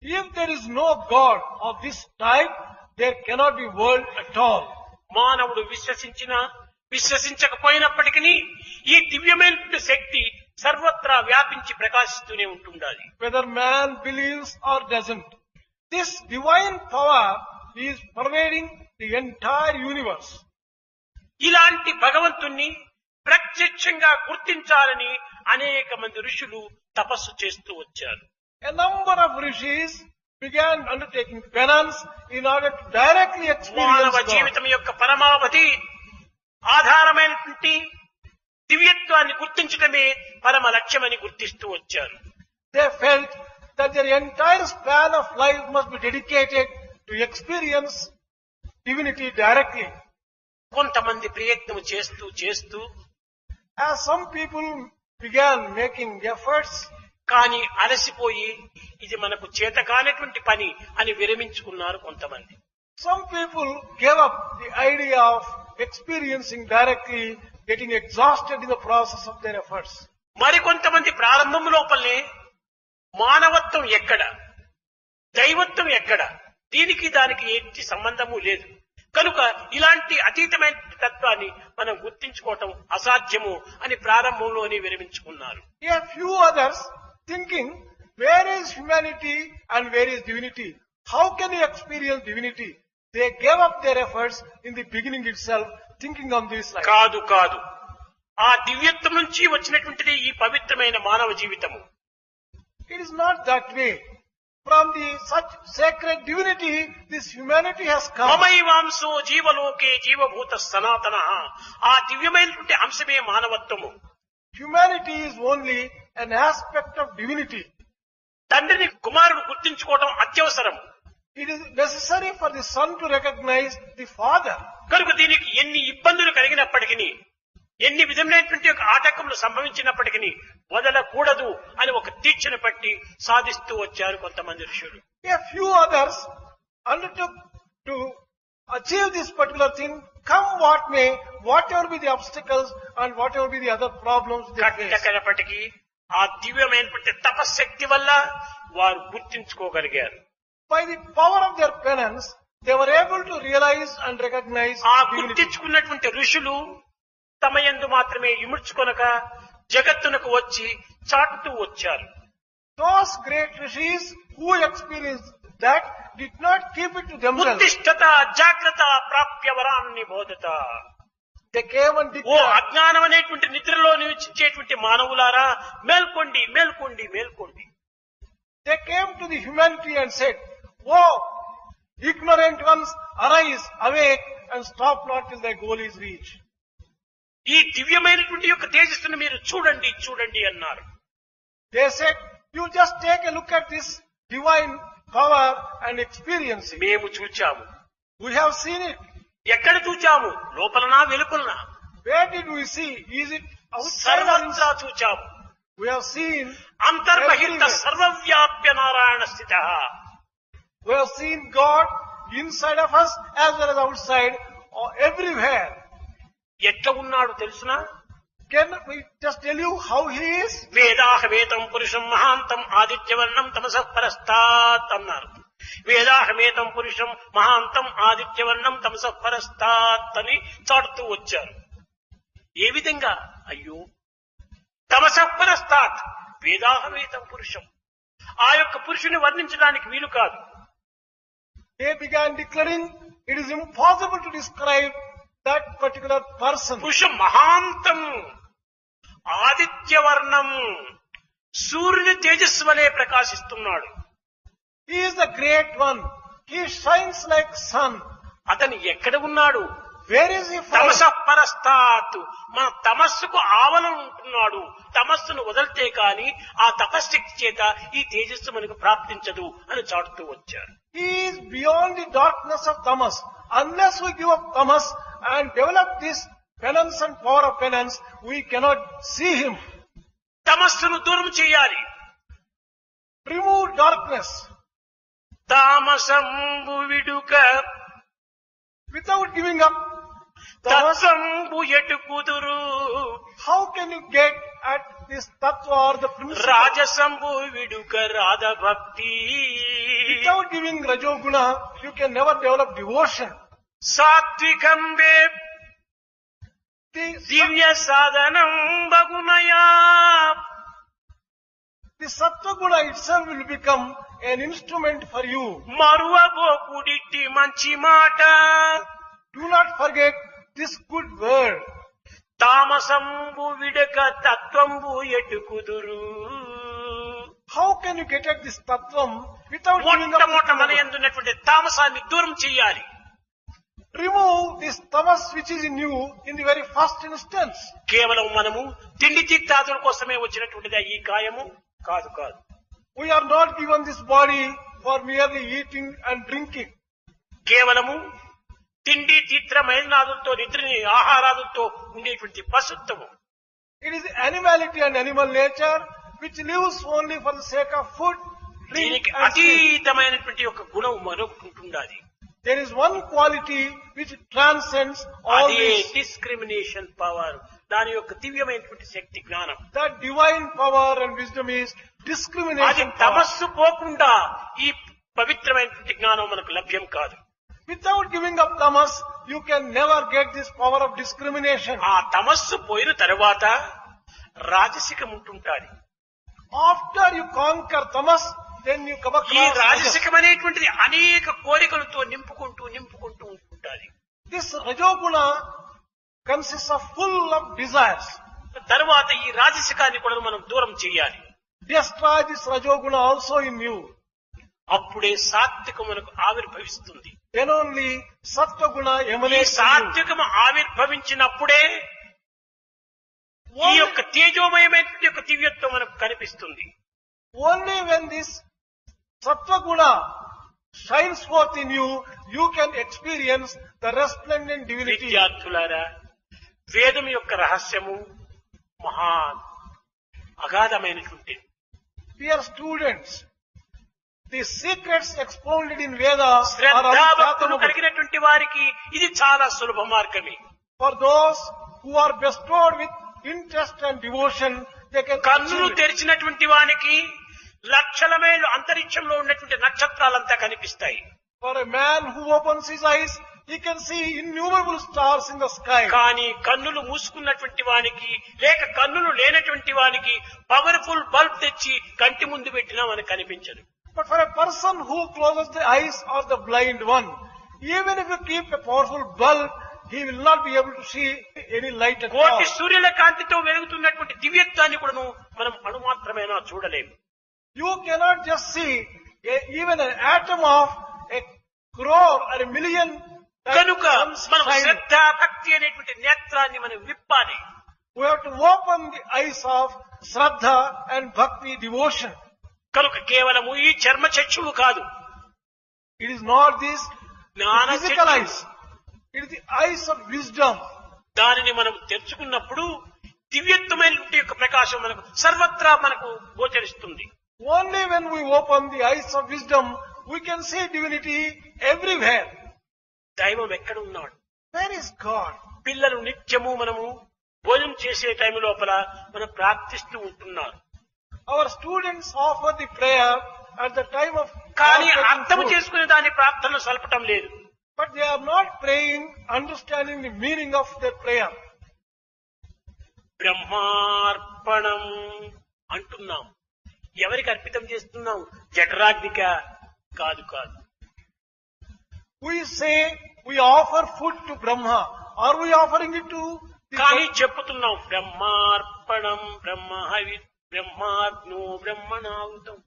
If there is no God of this type, there cannot be world at all. మానవుడు విశ్వసించినా విశ్వసించకపోయినప్పటికీ ఈ దివ్యమైన శక్తి సర్వత్రా వ్యాపించి ప్రకాశిస్తూనే ఉంటుండాలి. Whether man believes or doesn't, this divine power is pervading the entire universe. ఇలాంటి భగవంతుణ్ణి ప్రత్యక్షంగా గుర్తించాలని అనేక మంది ఋషులు తపస్సు చేస్తూ వచ్చారు. A number of rishis began undertaking penance in order to directly experience మానవ God. జీవితం యొక్క పరమావధి ఆధారమైనటువంటి దివ్యత్వాన్ని గుర్తించడమే పరమ లక్ష్యమని గుర్తిస్తూ వచ్చారు. They felt that their entire span of life must be dedicated to experience divinity directly. కొంతమంది ప్రయత్నం చేస్తూ చేస్తూ As some people began making efforts, కానీ అలసిపోయి ఇది మనకు చేతకానటువంటి పని అని విరమించుకున్నారు కొంతమంది. some people gave up the idea of experiencing directly, getting exhausted in the process of their efforts. మరికొంతమంది ప్రారంభం లోపలనే మానవత్వం ఎక్కడ, దైవత్వం ఎక్కడ, దీనికి దానికి ఎట్టి సంబంధము లేదు కనుక ఇలాంటి అతీతమైన తత్వాన్ని మనం గుర్తించుకోవటం అసాధ్యము అని ప్రారంభంలోనే విరమించుకున్నారు. A few others thinking, where is humanity and where is divinity? How can you experience divinity? They gave up their efforts in the beginning itself, thinking on this line. కాదు కాదు, ఆ దివ్యత్వం నుంచి వచ్చినటువంటిది ఈ పవిత్రమైన మానవ జీవితము. It is not that way. From the such sacred divinity, this humanity has come. మమైవాంసో జీవలోకే జీవభూత సనాతన, ఆ దివ్యమైనటువంటి అంశమే మానవత్వము. Humanity is only an aspect of divinity. తండ్రిని కుమారుడు గుర్తించుకోవటం అత్యవసరం. It is necessary for the son to recognize the father. కనుక దీనికి ఎన్ని ఇబ్బందులు కలిగినప్పటికీ, ఎన్ని విధమైనటువంటి ఒక ఆటంకములు సంభవించినప్పటికీ వదలకూడదు అని ఒక దీక్షను పట్టి సాధిస్తూ వచ్చారు కొంతమంది ఋషులు. A few others undertook to achieve this particular thing, come what may, whatever be the obstacles and whatever be the other problems they face. కట్టకనప్పటికీ ఆ దివ్యమైనటువంటి తపశక్తి వల్ల వారు గుర్తించుకోగలిగారు. By the power of their penance, they were able to realize and recognize ఆ divinity. గుర్తించుకున్నటువంటి ఋషులు తమ యందు మాత్రమే ఇముడ్చుకొనక జగత్తునకు వచ్చి చాటుతూ వచ్చారు. Those great rishis who experienced that did not keep it to themselves. ఉత్తిష్టత జాగ్రత్త ప్రాప్య వరాన్ని బోధత. They came and oh declared, అజ్ఞానం అనేటువంటి నిద్రలో నివసించేటువంటి మానవులారా, మేల్కొండి మేల్కొండి మేల్కొండి. they came to the humanity and said, "Oh, ignorant ones, arise, awake, and stop not till thy goal is reached." ఈ దివ్యమైనటువంటి యొక్క తేజస్సును మీరు చూడండి చూడండి అన్నారు. They said, "You just take a look at this divine power and experience it." మేము చూచాము. We have seen it. ఎక్కడ చూచాము? లోపలనా వెలుపలనా? Where did we see? Is it outside or సర్వత్రా inside? చూచాము. We have seen అంతర్బహిర్త everywhere. సర్వవ్యాప్య Narayana స్థిత. We have seen God inside of us as well as outside, or everywhere. ఎట్లా ఉన్నాడు తెలుసునా? Can we just tell you how He is? వేదాహమేతం పురుషం మహాంతం ఆదిత్యవర్ణం తమసః పరస్తాత్ అన్నారు. వేదాహమేతం పురుషం మహాంతం ఆదిత్యవర్ణం తమసః పరస్తాత్ అని చాటుతూ వచ్చారు. ఏ విధంగా? అయ్యో, తమసః పరస్తాత్ వేదాహమేతం పురుషం, ఆ యొక్క పురుషుని వర్ణించడానికి వీలు కాదు. They began declaring, it is impossible to describe that particular person. పురుషం మహాంతం ఆదిత్యవర్ణం, సూర్యుని తేజస్సు వలె ప్రకాశిస్తున్నాడు. He is the great one. He shines like sun. అతను ఎక్కడ ఉన్నాడు? Where is He from? తమసః పరస్తాత్, మన తమస్సుకు ఆవలం ఉంటున్నాడు. తమస్సును వదిలితే కాని ఆ తపశక్తి చేత ఈ తేజస్సు మనకు ప్రాప్తించదు అని చాటుతూ వచ్చారు. He is beyond the darkness of tamas. Unless we give up tamas and develop this penance and power of penance, we cannot see Him. తమస్సును దూరం చేయాలి. Remove darkness. తామసంబు విడుక Without giving up tamas, తత్సంబు ఎటు కుదురు. how can you get at this tattva or the principle? రాజసంబు విడుక Radha భక్తి. Without giving rajoguna, you can never develop devotion. సాత్వికంబే The, దివ్య సాధనం బగునయా. the sattva guna itself will become an instrument for you. మరువబోకుడిట్టి మంచి మాట. Do not forget this good word. తామసంబు విడక తత్వంబు ఎటు కుదురు. how can you get at this tattvam without giving up? మొట్టమొదట మన యందున్నటువంటి తామసాన్ని దూరం చేయాలి. Remove this tamas which is in you in the very first instance. కేవలం మనము తిండి తీర్థాదుల కోసమే వచ్చినటువంటిది ఈ కాయము కాదు కాదు. We are not given this body for merely eating and drinking. కేవలము తిండి తీర్థ మైనాదులతో నిద్రని ఆహారాదులతో ఉండేటువంటి పశుత్వము. It is animality and animal nature which lives only for the sake of food, drink దీనికి and sleep. అతీతమైనటువంటి ఒక గుణం మరొకటి ఉండాలి. There is one quality which transcends all అదే this. Discrimination power. దాని యొక్క దివ్యమైనటువంటి శక్తి జ్ఞానం. That divine power and wisdom is అది discrimination power. తమస్సు పోకుండా ఈ పవిత్రమైనటువంటి జ్ఞానం మనకు లభ్యం కాదు. Without giving up tamas, you can never get this power of discrimination. ఆ తమస్సు పోయిన తరువాత రాజసికం ఉంటుంటాది. After you conquer tamas, then you come ఈ across rajas. రాజసికం అనేటువంటిది అనేక కోరికలతో నింపుకుంటూ ఉంటుంటాది. This rajoguna consists of full of desires. తరువాత ఈ రాజసికాన్ని కూడా మనం దూరం చేయాలి. Destroy this rajoguna also in you. అప్పుడే సాత్వికం మనకు ఆవిర్భవిస్తుంది. Then only sattva guna ఈ emanates from you. సాత్వికం ఆవిర్భవించినప్పుడే ఈ యొక్క తేజోమయమైనటువంటి యొక్క దివ్యత్వం మనకు కనిపిస్తుంది. Only when this sattva guna shines forth in you, you can experience the resplendent divinity. విద్యార్థులారా, వేదం యొక్క రహస్యము మహా అగాధమైనటువంటి. Dear students, the secrets expounded in Veda are శ్రద్ధాభక్తులు unfathomable. కలిగినటువంటి వారికి ఇది చాలా సులభ మార్గమే. For those who are bestowed with interest and devotion, they can కన్నులు achieve it. తెరిచినటువంటి వానికి లక్షల మైళ్ళు అంతరిక్షంలో ఉన్నటువంటి నక్షత్రాలంతా కనిపిస్తాయి. For a man who opens his eyes, he can see innumerable stars in the sky. కానీ కన్నులు మూసుకున్నటువంటి వానికి లేక కన్నులు లేనటువంటి వానికి పవర్ఫుల్ బల్బ్ తెచ్చి కంటి ముందు పెట్టినా మనకు కనిపించదు. But for a person who closes the eyes of the blind one, even if you keep a powerful bulb, he will not be able to see any light at all. కోటి సూర్యుల కాంతితో వెలుగుతున్నటువంటి దివ్యత్వాన్ని కూడా మనం అణుమాత్రమేనా చూడలేము. You cannot just see even an atom of a crore or a million. కనుక మనం shining. శ్రద్ధ భక్తి అనేటువంటి నేత్రాన్ని మనం విప్పాలి. We have to open the eyes of Shraddha and Bhakti devotion. కనుక కేవలము ఈ చర్మ చక్షువు కాదు, It is not this జ్ఞాన physical చక్షువు. eyes. It is the eyes of wisdom. దానిని మనం తెరుచుకున్నప్పుడు దివ్యత్వమైనటువంటి యొక్క ప్రకాశం మనకు సర్వత్రా మనకు గోచరిస్తుంది. Only when we open the eyes of wisdom, we can see divinity everywhere. దైవం ఎక్కడ ఉన్నాడు? Where is God? పిల్లలు నిత్యము మనము భోజనం చేసే టైం లోపల మనం ప్రార్థిస్తూ ఉంటున్నారు. Our students offer the prayer at the time of కానీ taking అర్థం food. చేసుకునే దాని ప్రార్థనలు సల్పటం లేదు. But they are not praying, understanding the meaning of their prayer. బ్రహ్మార్పణం అంటున్నాం. ఎవరికి అర్పితం చేస్తున్నాం? జఠరాగ్నిక కాదు కాదు. We say we offer food to Brahma. Are we offering it to the కానీ చెప్పుతున్నాం బ్రహ్మార్పణం, బ్రహ్మహవి, బ్రహ్మాగ్నో బ్రహ్మణాహుతం.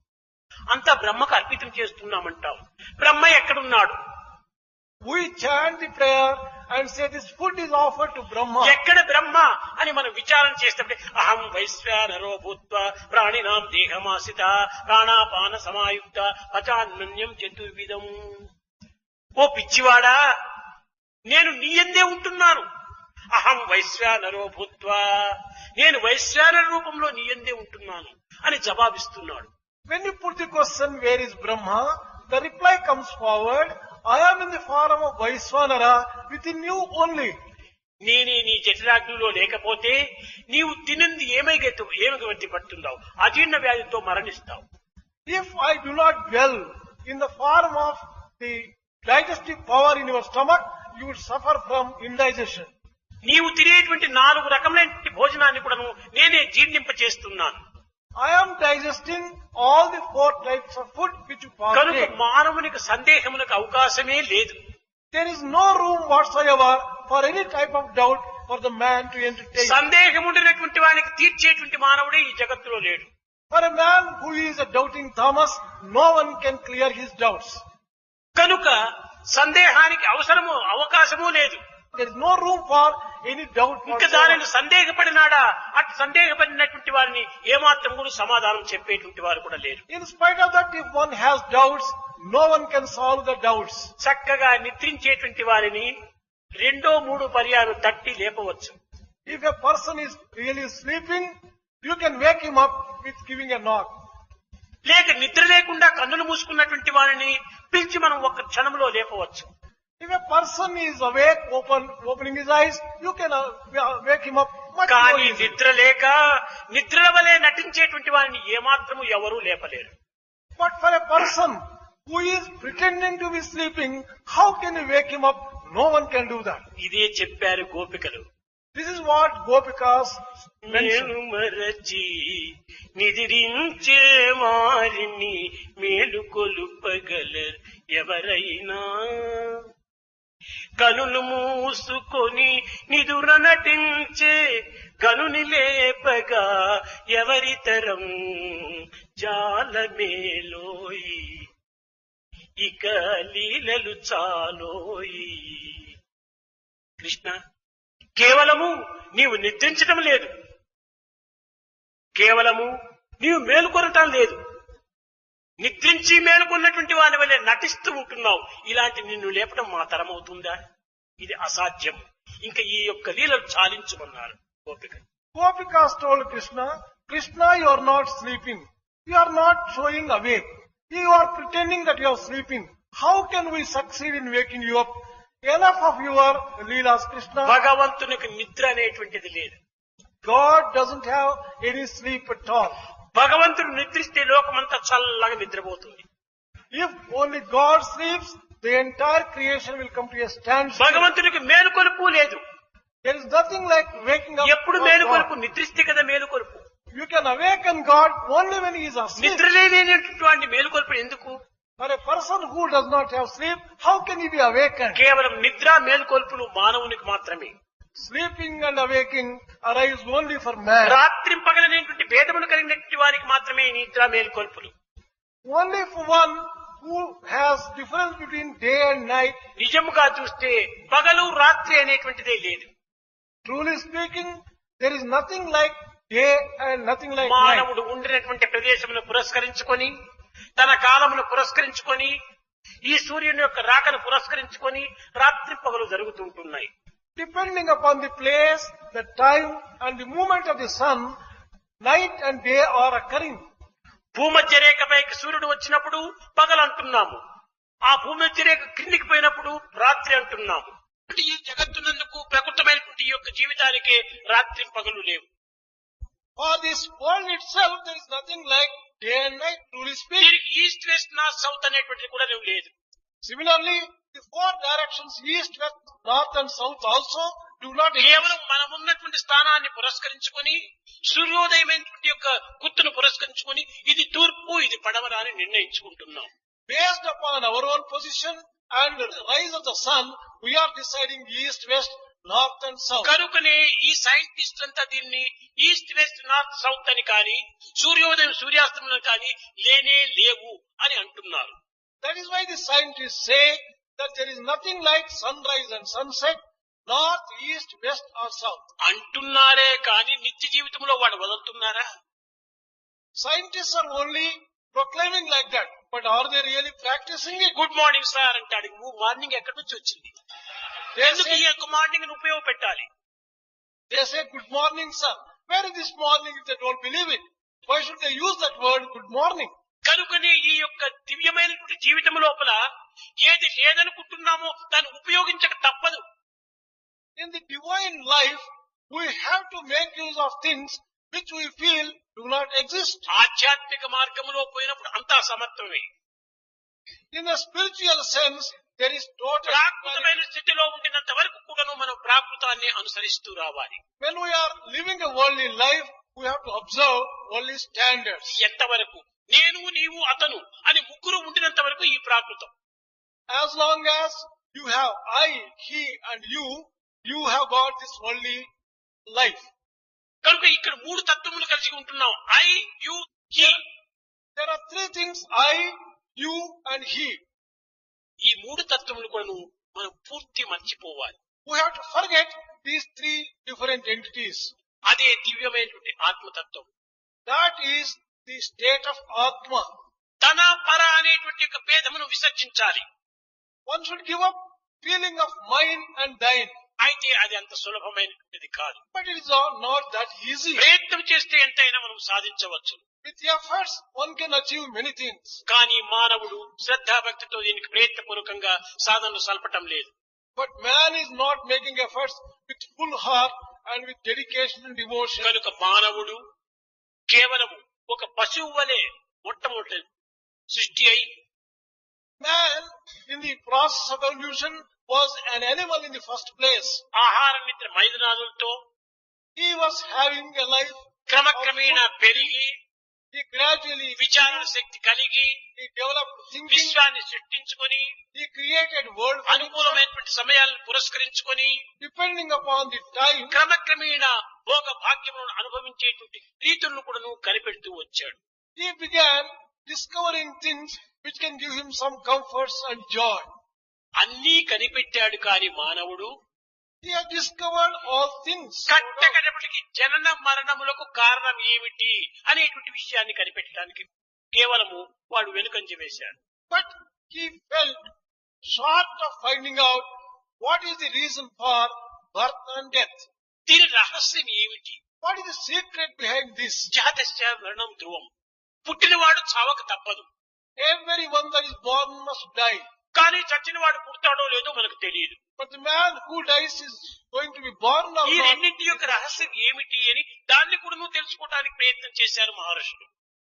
అంతా బ్రహ్మకు అర్పితం చేస్తున్నామంటాం. బ్రహ్మ ఎక్కడున్నాడు? We chant the prayer and say this food is offered to Brahma. ఎక్కడ బ్రహ్మ అని మనం విచారణ చేసినప్పుడు అహం వైశ్వానరో భూత్వా ప్రాణినాం దేహమాసిత ప్రాణాపాన సమాయుక్త పచాన్మన్యం చతుర్విధం. ఓ పిచ్చివాడా, నేను నీ యందే ఉంటున్నాను. అహం వైశ్వానరో భూత్వా, నేను వైశ్వానర రూపంలో నీ యందే ఉంటున్నాను అని జవాబిస్తున్నాడు. When you put the question, where is Brahma? The reply comes forward, I am in the form of Vaiswanara within you only. నేనే నీ జఠరాగ్నిలో లేకపోతే నీవు తినంది ఏమగతి పడుతుందావు, అజీర్ణ వ్యాధితో మరణిస్తావు. If I do not dwell in the form of the digestive power in your stomach, you would suffer from indigestion. నీవు తినేటువంటి 4 రకములైన భోజనాన్ని కూడా నేనే జీర్ణింప చేస్తున్నాను. I am digesting all the 4 types of food which you కనుక partake. మానవునికి సందేహములకు అవకాశమే లేదు. There is no room whatsoever for any type of doubt for the man to entertain. సందేహం ఉండినటువంటి వానికి తీర్చేటువంటి మానవుడే ఈ జగత్తులో లేడు. For a man who is a doubting Thomas, no one can clear his doubts. కనుక సందేహానికి అవకాశము లేదు. There is no room for any doubt ఇంకా whatsoever. దానిని సందేహపడినాడా అటు సందేహపడినటువంటి వారిని ఏమాత్రం కూడా సమాధానం చెప్పేటువంటి వారు కూడా లేరు. In spite of that, if one has doubts, no one can solve the doubts. చక్కగా నిద్రించేటువంటి వారిని రెండో మూడు పర్యాలు తట్టి లేపవచ్చు. If a person is really sleeping, you can wake him up with giving a knock. లేక నిద్ర లేకుండా కన్నులు మూసుకున్నటువంటి వారిని పిలిచి మనం ఒక క్షణంలో లేపవచ్చు. If a person is awake, opening his eyes, you can wake him up much more కానీ easily. నిద్ర లేక నిద్ర వలె నటించేటువంటి వారిని ఏమాత్రము ఎవరూ లేపలేరు. But for a person who is pretending to be sleeping, how can you wake him up? No one can do that. ఇదే చెప్పారు గోపికలు. This is what Gopikas mentioned. నేను మరచి నిద్రించే వారిని మేలుకొలుపగలరు ఎవరైనా, కనులు మూసుకొని నిదుర నటించే కనుని లేపగా ఎవరితరం జాలమేలోయి, ఇక లీలలు చాలోయి. కృష్ణ, కేవలము నీవు నిద్రించటం లేదు, కేవలము నీవు మేలుకొనటం లేదు, నిద్రించి మేలుకొన్నటువంటి వాని వలె నటిస్తూ ఉంటున్నావు. ఇలాంటి నిన్ను లేపడం మా తరమవుతుందా? ఇది అసాధ్యం. ఇంకా ఈ యొక్క లీలలు చాలించమన్నారు గోపిక. Gopikas told Krishna, Krishna, you are not sleeping. You are not showing awake. You are pretending that you are sleeping. How can we succeed in waking you up? Enough of your leelas, Krishna. భగవంతునికి నిద్ర అనేటువంటిది లేదు. God doesn't have any sleep at all. భగవంతుడు నిద్రిస్తే లోకమంతా చల్లగా నిద్రపోతుంది. If only God sleeps, the entire creation will come to a standstill. భగవంతునికి మేలుకొలుపు లేదు. There is nothing like waking up ఎప్పుడు for మేలుకొలుపు? God. నిద్రిస్తే కదా మేలుకొలుపు. You can awaken God only when he is asleep. నిద్రలేనటువంటి మేలుకొలుపు ఎందుకు? For a person who does not have sleep, how can he be awakened? కేవలం నిద్ర మేలుకొలుపులు మానవునికి మాత్రమే. Sleeping and awaking arise only for man. రాత్రి పగలనేటువంటి భేదములు కలిగినటువంటి వారికి మాత్రమే ఈ నిద్ర మేలుకొలుపులు. Only for one who has difference between day and night. నిజముగా చూస్తే పగలు రాత్రి అనేటువంటిదే లేదు. Truly speaking, there is nothing like day and nothing like night. మానవుడు ఉండినటువంటి ప్రదేశమును పురస్కరించుకొని, తన కాలమును పురస్కరించుకొని, ఈ సూర్యుని యొక్క రాకను పురస్కరించుకొని రాత్రి పగలు జరుగుతుంటున్నాయి. Depending upon the place, the time and the movement of the sun, night and day are occurring. భూమధ్య రేఖపైకి సూర్యుడు వచ్చినప్పుడు పగలు అంటున్నాము, ఆ భూమధ్య రేఖ క్రిందికి పోయినప్పుడు రాత్రి అంటున్నాము. ఈ జగత్తునందుకు ప్రకృతమైనటువంటి ఈ యొక్క జీవితానికి రాత్రి పగలు లేవు. For this world itself, there is nothing like day and night, truly speaking. దీనికి ఈస్ట్ వెస్ట్ నార్త్ సౌత్ అనేటువంటిది కూడా లేదు. Similarly, the four directions, east, west, north and south also do not exist. కేవలం మనమున్నటువంటి స్థానాన్ని పురస్కరించుకొని, సూర్యోదయమైనటువంటి యొక్క గుర్తును పురస్కరించుకొని, ఇది తూర్పు ఇది పడమర అని నిర్ణయించుకుంటున్నాం. Based upon our own position and the rise of the sun, we are deciding east, west, north and south. కనుకనే ఈ సైంటిస్ట్ అంతా దీన్ని ఈస్ట్ వెస్ట్ నార్త్ సౌత్ అని కానీ, సూర్యోదయం సూర్యాస్తమయం కానీ లేనే లేవు అని అంటున్నారు. That is why the scientists say that there is nothing like sunrise and sunset, north, east, west or south. అంటున్నారే కానీ నిత్య జీవితంలో వాడు వదులుతున్నారా? Scientists are only proclaiming like that, but are they really practicing it? Good morning sir అంటాడు. నువ్వు morning ఎక్కడి నుంచి వచ్చింది? They ఎందుకు ఈ say, యొక్క morning ఉపయోగపెట్టాలి? they say good morning sir. Where is this morning if they don't believe it? Why should they use that word good morning? కనుకనే ఈ యొక్క దివ్యమైనటువంటి జీవితం లోపల ఏది లేదనుకుంటున్నామో దాన్ని ఉపయోగించక తప్పదు. In the divine life, we have to make use of things which we feel do not exist. ఆధ్యాత్మిక మార్గంలో పోయినప్పుడు అంతా సమత్వమే. In a spiritual sense, there is total ప్రాకృతమైన స్థితిలో ఉండినంత వరకు కూడాను మనం ప్రాకృతాన్ని అనుసరిస్తూ రావాలి. When we are living a worldly life, we have to observe worldly standards. ఎంతవరకు నేను నీవు అతను అని ముగ్గురు ఉండినంత వరకు ఈ ప్రాకృతం. As long as you have I, he and you have got this worldly life. కనుక ఇక్కడ మూడు తత్వములు కలిసి ఉంటున్నాం. I, you, There are three things: I, you and he. ఈ మూడు తత్వములు కూడా మనం పూర్తి మర్చిపోవాలి. We have to forget these three different entities. అదే దివ్యమైనటువంటి ఆత్మతత్వం. That is the state of Atma. తన పర అనేటువంటి యొక్క భేదమును విసర్జించాలి. One should give up feeling of mine and thine. అయితే అది అంత సులభమైనది కాదు. But it is not that easy. ప్రయత్నం చేస్తే ఎంతైనా మనం సాధించవచ్చు. With efforts, one can achieve many things. కానీ మానవుడు శ్రద్ధాభక్తితో దీనికి ప్రయత్నపూర్వకంగా సాధనలు సల్పటం లేదు. But man is not making efforts with full heart and with dedication and devotion. కనుక మానవుడు కేవలం ఒక పశువు వలె మొట్టమొదటి సృష్టి అయి, Man, in the process of evolution, was an animal in the first place. ఆహార నిద్ర మైదనాదులతో He was having a life. క్రమక్రమేణా పెరిగి He gradually విచారణ శక్తి కలిగి he developed thinking. విశ్వాన్ని సృష్టించుకొని He created world అనుకూలమైనటువంటి సమయాలను పురస్కరించుకొని depending upon the time. క్రమక్రమేణా భోగ భాగ్యములను అనుభవించేటువంటి రీతులను కూడా కనిపెడుతూ వచ్చాడు. He began discovering things which can give him some comforts and joy. అన్నీ కనిపెట్టాడు కాని మానవుడు He had discovered all things. కట్టకడపటికి జనన మరణములకు కారణం ఏమిటి అనేటువంటి విషయాన్ని కనిపెట్టడానికి కేవలము వాడు వెనుకంజ వేశాడు. But he felt short of finding out what is the reason for birth and death. దీని రహస్యం ఏమిటి? What is the secret behind this? జాతస్య మరణం ధ్రువం. పుట్టినవాడు చావక తప్పదు. Everyone that is born must die. కానీ చచ్చినవాడు పుడతాడో లేదో మనకు తెలియదు. But the man who dies is going to be born or ఈ not. రెండింటి యొక్క రహస్యం ఏమిటి అని దాన్ని కూడా నువ్వు తెలుసుకోవడానికి ప్రయత్నం చేశారు మహర్షులు.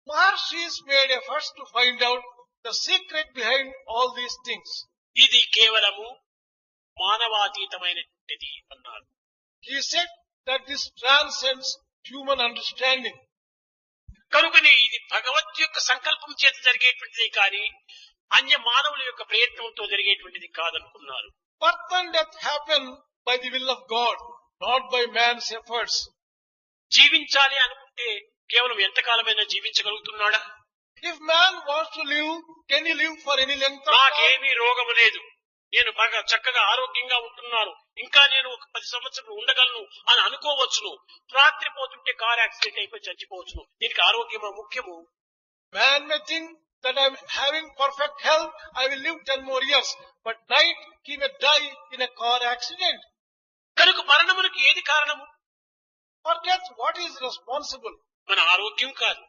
Maharshis made efforts to find out the secret behind all these things. ఇది కేవలము మానవాతీతమైనది అన్నారు. He said that this transcends human understanding. కనుకనే ఇది భగవత్ యొక్క సంకల్పం చేత జరిగేటువంటిది కానీ అన్య మానవుల యొక్క ప్రయత్నంతో జరిగేటువంటిది కాదనుకున్నారు. Birth and death happen by the will of God, not by man's efforts. జీవించాలి అనుకుంటే కేవలం ఎంతకాలమైనా జీవించగలుగుతున్నాడా? If man wants to live, can he live for any length of time? నాకేమీ రోగము లేదు, నేను బాగా చక్కగా ఆరోగ్యంగా ఉంటున్నాను, ఇంకా నేను ఒక 10 సంవత్సరాలు ఉండగలను అని అనుకోవచ్చును. రాత్రి పోతుంటే కార్ యాక్సిడెంట్ అయిపోయి చచ్చిపోవచ్చును. దీనికి ఆరోగ్యమా ముఖ్యము? Man may think that I am having perfect health, I will live 10 more years. But night he may die in a car accident. కనుక మరణమునకు ఏది కారణము? For death, what is responsible? మన ఆరోగ్యం కాదు,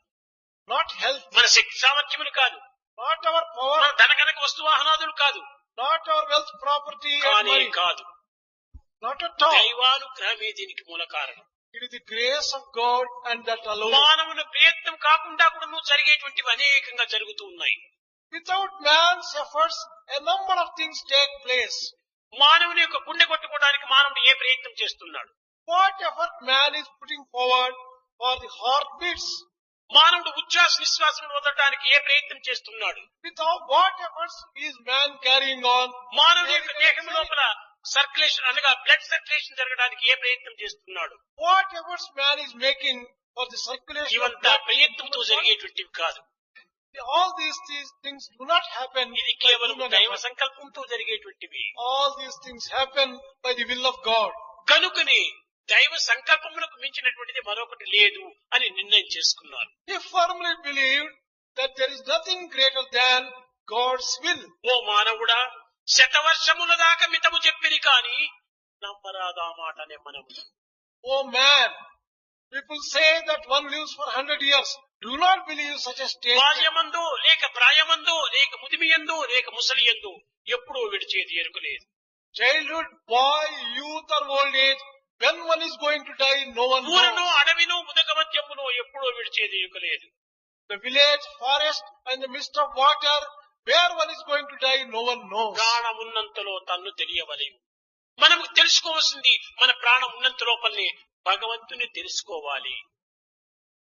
Not health, మన శక్తి సామర్థ్యములు కాదు, not our మన power, ధనకనక వస్తువాహనాదులు కాదు, not our wealth, property and కానే money. కాదు. Not at all. దైవానుగ్రహమే దీనికి మూల కారణం. It is the grace of God and that alone. మానవుల ప్రయత్నం కాకుండా కూడా నువ్వు జరిగేటువంటివి అనేకంగా జరుగుతూ ఉన్నాయి. Without man's efforts, a number of things take place. మానవుని యొక్క గుండె కొట్టుకోవడానికి మానవుడు ఏ ప్రయత్నం చేస్తున్నాడు? What effort man is putting forward for the heartbeats? మానవుడు ఉచ్ఛ్వాస నిశ్వాసములు వదలడానికి ఏ ప్రయత్నం చేస్తున్నాడు? Without what efforts is man carrying on? మానవుడి యొక్క దేహం లోపల సర్క్యులేషన్ అనగా బ్లడ్ సర్క్యులేషన్ జరగడానికి ఏ ప్రయత్నం చేస్తున్నాడు? What efforts man is making for the circulation of ఇవంతా blood? ప్రయత్నంతో జరిగేటువంటివి కాదు. All these things do not happen ఇది by కేవలం human దైవ effort. సంకల్పంతో జరిగేటువంటివి. All these things happen by the will of God. కనుకని దైవ సంకల్పములకు మించినటువంటిది మరొకటి లేదు అని నిర్ణయం చేసుకున్నారు. He firmly believed that there is nothing greater than God's will. ఓ మానవుడా, శతవర్షముల దాకా మితము చెప్పిరి కాని నమ్మరాదా మాటనే మనము. Oh man, people say that one lives for 100 years. Do not believe such a statement. బాల్యమందో లేక ప్రాయమందో లేక ముదిమియందో లేక ముసలియందో ఎప్పుడో విడిచేది ఎరుకలేదు. Childhood, boy, youth or old age, when one is going to die, no one ఊరనో knows. అడవినో ముదకమత్యమునో ఎప్పుడో విడిచేది ఎరుకలేదు. The village, forest and the mist of water, where one is going to die, no one knows. ప్రాణం ఉన్నంతలో తన్ను తెలియవలేము. మనము తెలుసుకోవాల్సింది మన ప్రాణం ఉన్నంత లోపలనే భగవంతుని తెలుసుకోవాలి.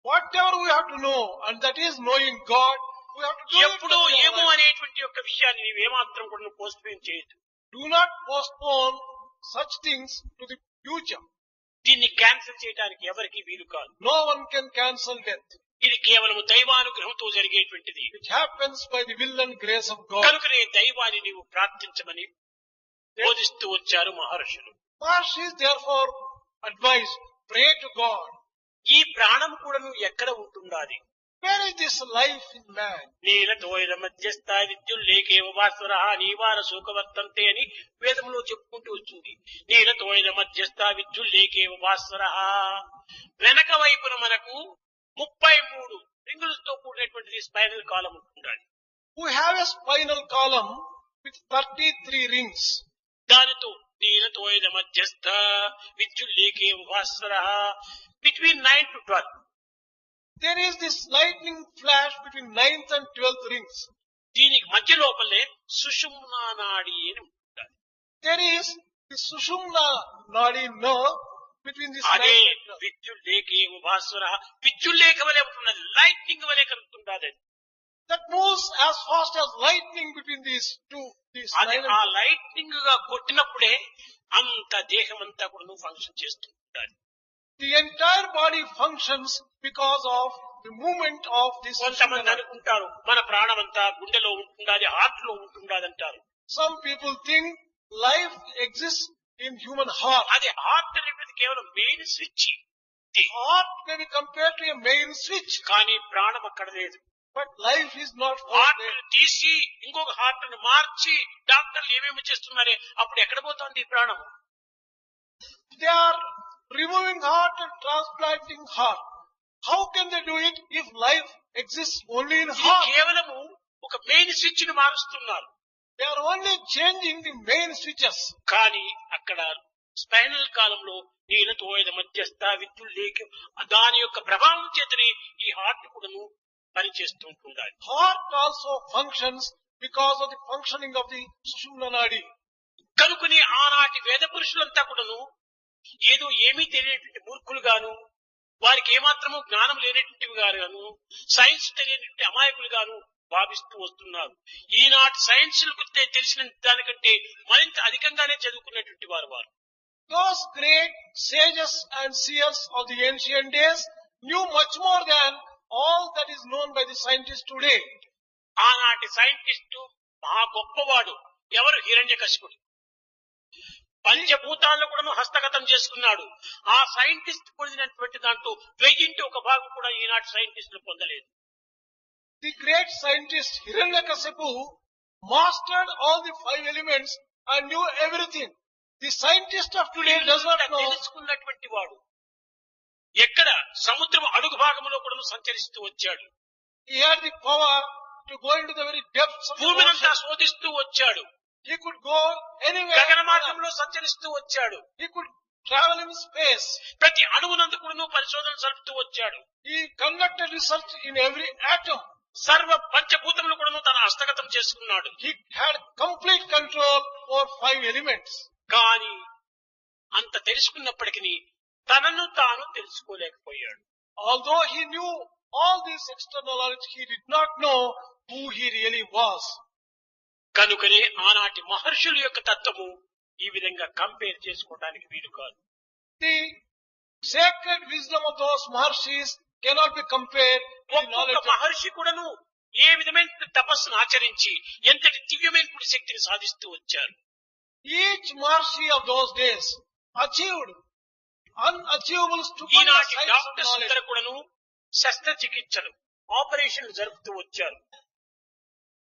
Whatever we have to know, and that is knowing God, we have to do it. ఎప్పుడో with our ఏమో life. అనేటువంటి యొక్క విషయాన్ని నీవేమాత్రం కూడా పోస్ట్ పోన్ చేయొద్దు. Do not postpone such things to the future. దీన్ని క్యాన్సిల్ చేయడానికి ఎవరికి వీలు కాదు. No one can cancel death. ఇది కేవలం దైవానుగ్రహంతో జరిగేటువంటిది. It happens by the will and grace of God. కనుకనే దైవాన్ని నీవు ప్రార్థించమని బోధిస్తూ వచ్చారు మహర్షులు. Maharshis therefore advise, pray to God. ఈ ప్రాణం కూడా నువ్వు ఎక్కడ ఉంటున్నది? Where is this life in man? నీలతోయల మధ్యస్థ విద్యుల్లేకేవ భాస్వర నీవార శోకవర్తంతే అని వేదంలో చెప్పుకుంటూ వచ్చింది. నీలతోయల మధ్యస్థ విద్యుల్లేకేవ భాస్వర. వెనక వైపున మనకు 33 రింగులతో కూడినటువంటిది స్పైనల్ కాలం ఉంటుండాలి. Who have a spinal column with 33 rings. దానితో నీలతోయల మధ్యస్థ విద్యుల్లేకేవ భాస్వర between 9 to 12. There is this lightning flash between 9th and 12th rings. దీనికి మధ్య లోపలే సుషుమ్నా నాడి అని ఉంటుంది. There is the Sushumna Nadi nerve between this అదే 9th and 12th. విద్యుల్లేకేవ భాస్వర విద్యుల్లేఖ వలె ఉంటున్నది, లైట్నింగ్ వలె కలుగుతుండదు. That moves as fast as lightning between these two. These అది 9 ఆ and 12. లైట్నింగ్ గా కొట్టినప్పుడే అంత దేహం అంతా కూడా ఫంక్షన్ చేస్తూ ఉండాలి. The entire body functions because of the movement of this Sushumna కొంతమంది Nadi. అనుకుంటారు మన ప్రాణం అంతా గుండెలో ఉంటుండాలి, హార్ట్ లో ఉంటుండాలి అంటారు. Some people think life exists in human heart. అది హార్ట్ అనేది కేవలం main switch. Heart may be compared to a main switch, కానీ ప్రాణం అక్కడ లేదు. but life is not found heart there. తీసి ఇంకొక హార్ట్ ను మార్చి డాక్టర్లు ఏమేమి చేస్తున్నారే అప్పుడు ఎక్కడ పోతుంది ఈ ప్రాణం? They are removing heart and transplanting heart. How can they do it if life exists only in ఇది heart? కేవలము ఒక మెయిన్ స్విచ్ ను మారుస్తున్నారు. They are only changing the main switches. కానీ అక్కడ స్పైనల్ కాలంలో నీలతోయల మధ్యస్థ విద్యుల్లేఖ దాని యొక్క ప్రభావం చేతనే ఈ హార్ట్ కూడాను పనిచేస్తూ ఉంటుండాలి. Heart also functions because of the functioning of the Sushumna Nadi. కనుకుని ఆనాటి వేద పురుషులంతా కూడాను ఏదో ఏమీ తెలియనటువంటి మూర్ఖులు గాను, వారికి ఏమాత్రము జ్ఞానం లేనటువంటివి గాను, సైన్స్ తెలియనటువంటి అమాయకులు గాను భావిస్తూ వస్తున్నారు. ఈనాటి సైన్స్ తెలిసిన దానికంటే మరింత అధికంగానే చదువుకున్నటువంటి వారు. Those great sages and seers of the ancient days knew much more than all that is known by the scientists today. ఆనాటి సైంటిస్టు మహా గొప్పవాడు ఎవరు? హిరణ్యకశిపుడు. పంచభూతాలను కూడా హస్తగతం చేసుకున్నాడు. ఆ సైంటిస్ట్ పొందినటువంటి దాంట్లో 1000 ఒక భాగం కూడా ఈనాటి సైంటిస్టులు పొందలేదు. The great scientist Hiranyakasipu mastered all the 5 elements and knew everything. The scientist of today does not know. తెలుసుకున్నటువంటి వాడు ఎక్కడ సముద్రం అడుగు భాగంలో కూడా సంచరిస్తూ వచ్చాడు. He had the power to go into the very depths of the భూమినంతా ocean. శోధిస్తూ వచ్చాడు. He could go anywhere. గగన మార్గంలో సంచరిస్తూ వచ్చాడు. He could travel in space. ప్రతి అణువునందు కూడా పరిశోధన జరుపుతూ వచ్చాడు. He conducted research in every atom. సర్వ పంచభూతములు కూడా తన హస్తగతం చేసుకున్నాడు. He had complete control over 5 elements. కానీ అంత తెలుసుకున్నప్పటికీ తనను తాను తెలుసుకోలేకపోయాడు. Although he knew all this external knowledge, he did not know who he really was. కనుకనే ఆనాటి మహర్షుల యొక్క తత్వము ఈ విధంగా కంపేర్ చేసుకోవడానికి వీలు కాదు. The sacred wisdom of those Maharshis cannot be compared with the ఒక్కొక్క knowledge of మహర్షి కూడాను ఏ విధమైన తపస్సును ఆచరించి ఎంతటి దివ్యమైన శక్తిని సాధిస్తూ వచ్చారు. each Maharshi of those days achieved unachievable stupendous ఈనాటి heights of డాక్టర్స్ knowledge. అందరూ కూడాను శస్త్రచికిత్సలు ఆపరేషన్లు జరుపుతూ వచ్చారు.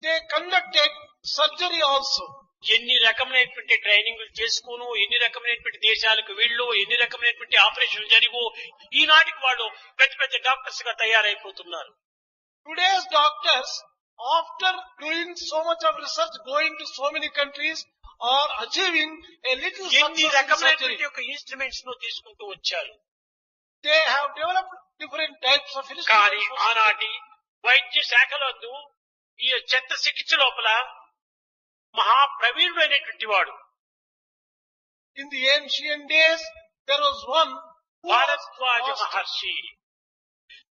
They conducted surgery also. ఎన్ని రకమైనటువంటి ట్రైనింగ్లు చేసుకోను, ఎన్ని రకమైనటువంటి దేశాలకు వెళ్ళు, ఎన్ని రకమైనటువంటి ఆపరేషన్లు జరిగో ఈనాటికి వాళ్ళు పెద్ద పెద్ద డాక్టర్స్ గా తయారైపోతున్నారు. Today's doctors, after doing so much of research, going to so many countries, are achieving a little ఎన్ని success in surgery. రకమైనటువంటి యొక్క ఇన్స్ట్రుమెంట్స్ ను తీసుకుంటూ వచ్చారు. They have developed different types of కానీ instruments. ఆనాటి వైద్య శాఖలందు ఈ చెత్త చికిత్స లోపల మహాప్రవీణుడైనటువంటి వాడు In the ancient days, there was one who was Bharadwaj master. మహర్షి.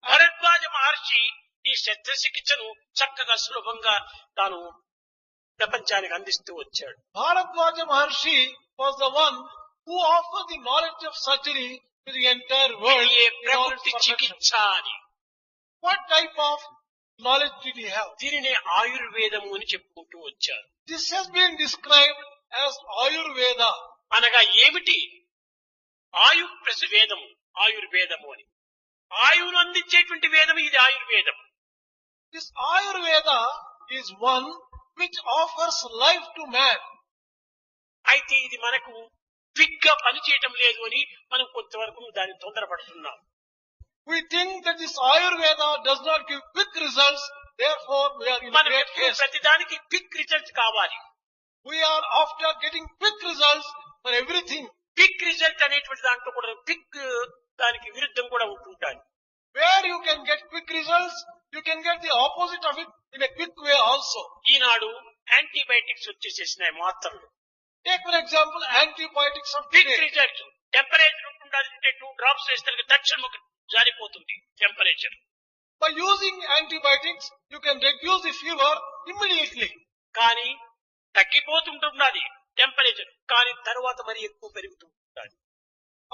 భరద్వాజ మహర్షి ఈ శస్త్రచికిత్సను చక్కగా సులభంగా తాను ప్రపంచానికి అందిస్తూ వచ్చాడు. Bharadwaja Maharshi was the one who offered the knowledge of surgery to the entire world ఇది in all its ప్రకృతి perfection. చికిత్స అని What type of knowledge did he have? దీనినే ఆయుర్వేదము అని చెప్పుకుంటూ వచ్చారు. This has been described as Ayurveda. అనగా ఏమిటి? ఆయు ప్లస్ వేదము, ఆయుర్వేదము అని. ఆయువును అందించేటువంటి వేదము ఇది ఆయుర్వేదం. This Ayurveda is one which offers life to man. అయితే ఇది మనకు క్విక్ గా పనిచేయటం లేదు అని మనం కొంతవరకు దాన్ని తొందరపడుతున్నాం. We think that this Ayurveda does not give quick results, therefore we are in మనం great ఎప్పుడు haste. ప్రతిదానికి క్విక్ రిజల్ట్ కావాలి. We are after getting quick results for everything. Quick result అనేటువంటి దాంట్లో కూడా క్విక్ దానికి విరుద్ధం కూడా ఉంటుంటాయి. Where you can get quick results, you can get the opposite of it in a quick way also. ఈనాడు antibiotics వచ్చేసేసినాయి మాత్రలు. Take for example antibiotics of quick today. Result. Temperature ఉంటుందంటే 2 డ్రాప్స్ వేస్తే తక్షణం ఒక జారిపోతుంది temperature. By using antibiotics, you can reduce the fever immediately. కానీ తగ్గిపోతుంటున్నది temperature, కానీ తర్వాత మరి ఎక్కువ పెరుగుతుంటుంది.